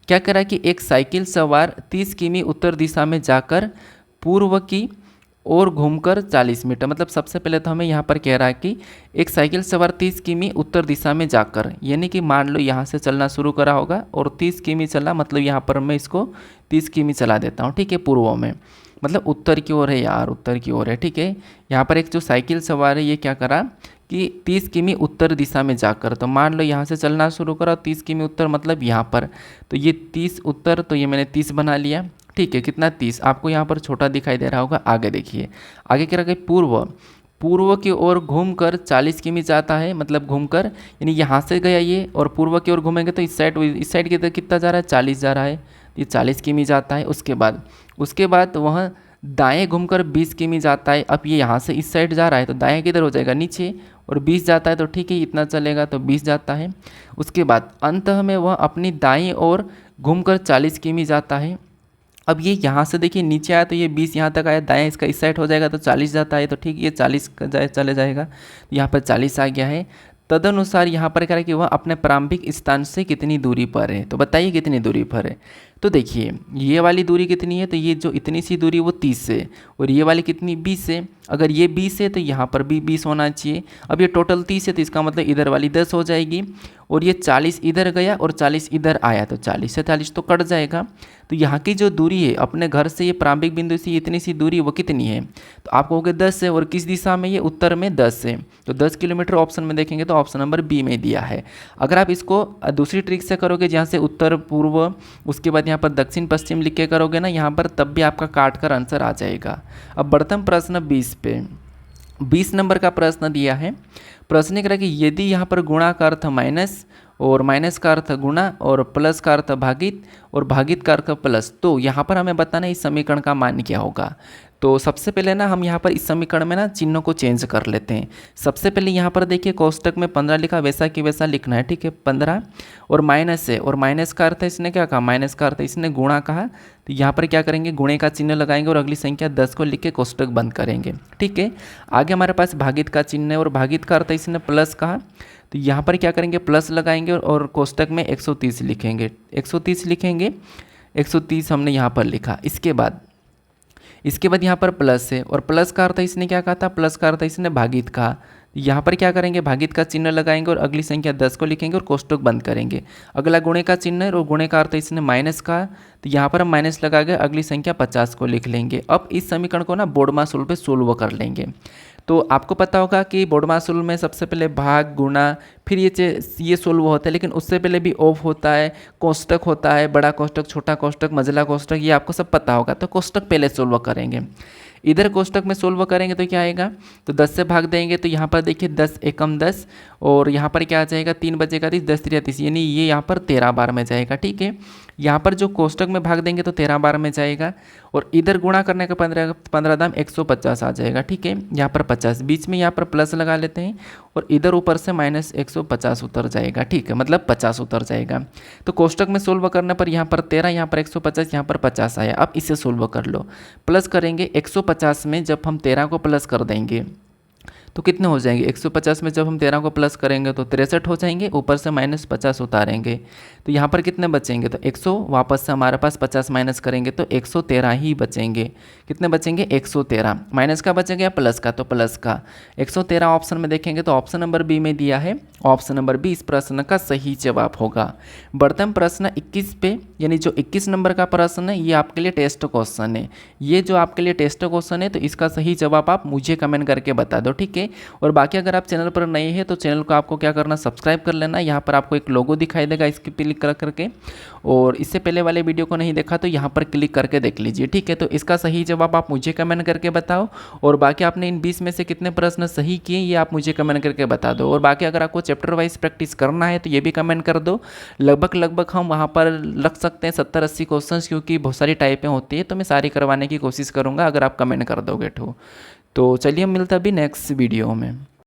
क्या कह रहा है कि एक साइकिल सवार 30 किमी उत्तर दिशा में जाकर पूर्व की और घूमकर 40 मीटर, मतलब सबसे पहले तो हमें यहाँ पर कह रहा है कि एक साइकिल सवार 30 किमी उत्तर दिशा में जाकर, यानी कि मान लो यहाँ से चलना शुरू करा होगा और 30 किमी चला, मतलब यहाँ पर मैं इसको 30 किमी चला देता हूँ, ठीक है, पूर्व में, मतलब उत्तर की ओर है यार, उत्तर की ओर है। ठीक है, यहाँ पर एक जो साइकिल सवार है ये क्या करा कि 30 किमी उत्तर दिशा में जाकर, तो मान लो यहाँ से चलना शुरू करा 30 किमी उत्तर, मतलब यहाँ पर, तो ये 30 उत्तर, तो ये मैंने 30 बना लिया। ठीक है, कितना 30, आपको यहाँ पर छोटा दिखाई दे रहा होगा। आगे देखिए, आगे क्या रखा, पूर्व की ओर घूमकर 40 किमी जाता है, मतलब घूमकर, यानी यहाँ से गया ये और पूर्व की ओर घूमेंगे तो इस साइड की तरफ कितना जा रहा है, 40 जा रहा है, ये 40 किमी जाता है। उसके बाद वह दाएं घूमकर 20 किमी जाता है। अब ये यहाँ से इस साइड जा रहा है तो दाएं किधर हो जाएगा, नीचे, और 20 जाता है तो ठीक है इतना चलेगा तो 20 जाता है। उसके बाद अंत में वह अपनी दाईं ओर घूमकर 40 किमी जाता है। अब ये यहाँ से देखिए नीचे आया तो ये 20 यहाँ तक आया, दाएं इसका इस साइड हो जाएगा तो 40 जाता है, तो ठीक ये 40 चले जाएगा, तो यहाँ पर 40 आ गया है। तदनुसार यहाँ पर कह रहा है कि वह अपने प्रारंभिक स्थान से कितनी दूरी पर है, तो बताइए कितनी दूरी पर है। तो देखिए ये वाली दूरी कितनी है, तो ये जो इतनी सी दूरी वो 30 है, और ये वाली कितनी 20 है। अगर ये 20 है तो यहाँ पर भी 20 होना चाहिए। अब ये टोटल 30 है तो इसका मतलब इधर वाली 10 हो जाएगी, और ये 40 इधर गया और 40 इधर आया, तो 40 से 40 तो कट जाएगा। तो यहाँ की जो दूरी है अपने घर से ये प्रारंभिक बिंदु से इतनी सी दूरी वो कितनी है, तो आप कहोगे 10 है, और किस दिशा में, ये उत्तर में 10 है, तो 10 किलोमीटर ऑप्शन में देखेंगे तो ऑप्शन नंबर बी में दिया है। अगर आप इसको दूसरी ट्रिक से करोगे जहाँ से उत्तर पूर्व, उसके बाद यहाँ पर दक्षिण पश्चिम लिख के करोगे ना यहाँ पर, तब भी आपका काट कर आंसर आ जाएगा। अब बढ़ते हैं प्रश्न 20 पे। 20 नंबर का प्रश्न दिया है। प्रश्न कह रहा है कि यदि यहाँ पर गुणा का अर्थ माइनस और माइनस का अर्थ गुणा और प्लस का अर्थ भागित और भागित का अर्थ प्लस, तो यहाँ पर हमें बताना है इस समीकरण का मान क्या होगा। तो सबसे पहले ना हम यहाँ पर इस समीकरण में ना चिन्हों को चेंज कर लेते हैं। सबसे पहले यहाँ पर देखिए कोष्टक में 15 लिखा, वैसा कि वैसा लिखना है, ठीक है, 15 और माइनस है, और माइनस का अर्थ है इसने क्या कहा, माइनस का अर्थ है इसने गुणा कहा, तो यहाँ पर क्या करेंगे, गुणे का चिन्ह लगाएंगे और अगली संख्या 10 को लिख के कोष्टक बंद करेंगे। ठीक है, आगे हमारे पास भागित का चिन्ह है और भागित का अर्थ है इसने प्लस कहा, तो यहाँ पर क्या करेंगे, प्लस लगाएंगे और कोष्टक में 130 लिखेंगे, 130 लिखेंगे, 130 हमने यहाँ पर लिखा। इसके बाद यहाँ पर प्लस है, और प्लस का अर्थ इसने क्या कहा था, प्लस का अर्थ इसने भागित कहा, यहाँ पर क्या करेंगे, भागित का चिन्ह लगाएंगे और अगली संख्या 10 को लिखेंगे और कोष्टक बंद करेंगे। अगला गुणे का चिन्ह है और गुणे का अर्थ इसने माइनस का, तो यहाँ पर हम माइनस लगा के अगली संख्या 50 को लिख लेंगे। अब इस समीकरण को ना बोर्ड मास रूल पे सोल्व कर लेंगे। तो आपको पता होगा कि बोर्ड मास रूल में सबसे पहले भाग, गुणा, फिर ये सोल्व होता है, लेकिन उससे पहले भी ऑफ होता है, कोष्टक होता है, बड़ा कोष्टक, छोटा कोष्टक, मझला कोष्टक, ये आपको सब पता होगा। तो कोष्टक पहले सोल्व करेंगे। इधर कोष्टक में सोल्व करेंगे तो क्या आएगा, तो 10 से भाग देंगे तो यहाँ पर देखिए 10 एकम 10, और यहाँ पर क्या आ जाएगा 3 बचेगा 30, 10 3 30, यानी ये यहाँ पर 13 बार में जाएगा। ठीक है, यहाँ पर जो कोष्टक में भाग देंगे तो 13 बार में जाएगा, और इधर गुणा करने का 15 दाम 150 आ जाएगा। ठीक है, यहाँ पर 50, बीच में यहाँ पर प्लस लगा लेते हैं, और इधर ऊपर से माइनस 150 उतर जाएगा। ठीक है, मतलब 50 उतर जाएगा। तो कोष्टक में सोल्व करने पर यहाँ पर 13, यहाँ पर 150, यहाँ पर 50 आया। अब इसे सोल्व कर लो, प्लस करेंगे 150 में जब हम 13 को प्लस कर देंगे तो कितने हो जाएंगे, 150 में जब हम 13 को प्लस करेंगे तो 63 हो जाएंगे, ऊपर से माइनस 50 उतारेंगे तो यहाँ पर कितने बचेंगे, तो 100, वापस से हमारे पास 50 माइनस करेंगे तो 113 ही बचेंगे। कितने बचेंगे, 113। माइनस का बचेगा या प्लस का, तो प्लस का। 113 ऑप्शन में देखेंगे तो ऑप्शन नंबर बी में दिया है, ऑप्शन नंबर बी इस प्रश्न का सही जवाब होगा। बढ़ते हम प्रश्न 21 पे, यानी जो 21 नंबर का प्रश्न है ये आपके लिए टेस्ट क्वेश्चन है। ये जो आपके लिए टेस्ट क्वेश्चन है तो इसका सही जवाब आप मुझे कमेंट करके बता दो। ठीक है, और बाकी अगर आप चैनल पर नए हैं तो चैनल को आपको क्या करना, सब्सक्राइब कर लेना। यहाँ पर आपको एक लोगो दिखाई देगा, इसके क्लिक कर करके, और इससे पहले वाले वीडियो को नहीं देखा तो यहाँ पर क्लिक करके देख लीजिए। ठीक है, तो इसका सही जवाब आप मुझे कमेंट करके बताओ, और बाकी आपने इन 20 में से कितने प्रश्न सही किए ये आप मुझे कमेंट करके बता दो। और बाकी अगर आपको चैप्टर वाइज प्रैक्टिस करना है तो ये भी कमेंट कर दो। लगभग हम वहाँ पर रख सकते हैं 70-80 क्वेश्चन, क्योंकि बहुत सारी टाइपें होती है तो मैं सारी करवाने की कोशिश करूँगा अगर आप कमेंट कर दोगे तो चलिए हम मिलते हैं अभी नेक्स्ट वीडियो में।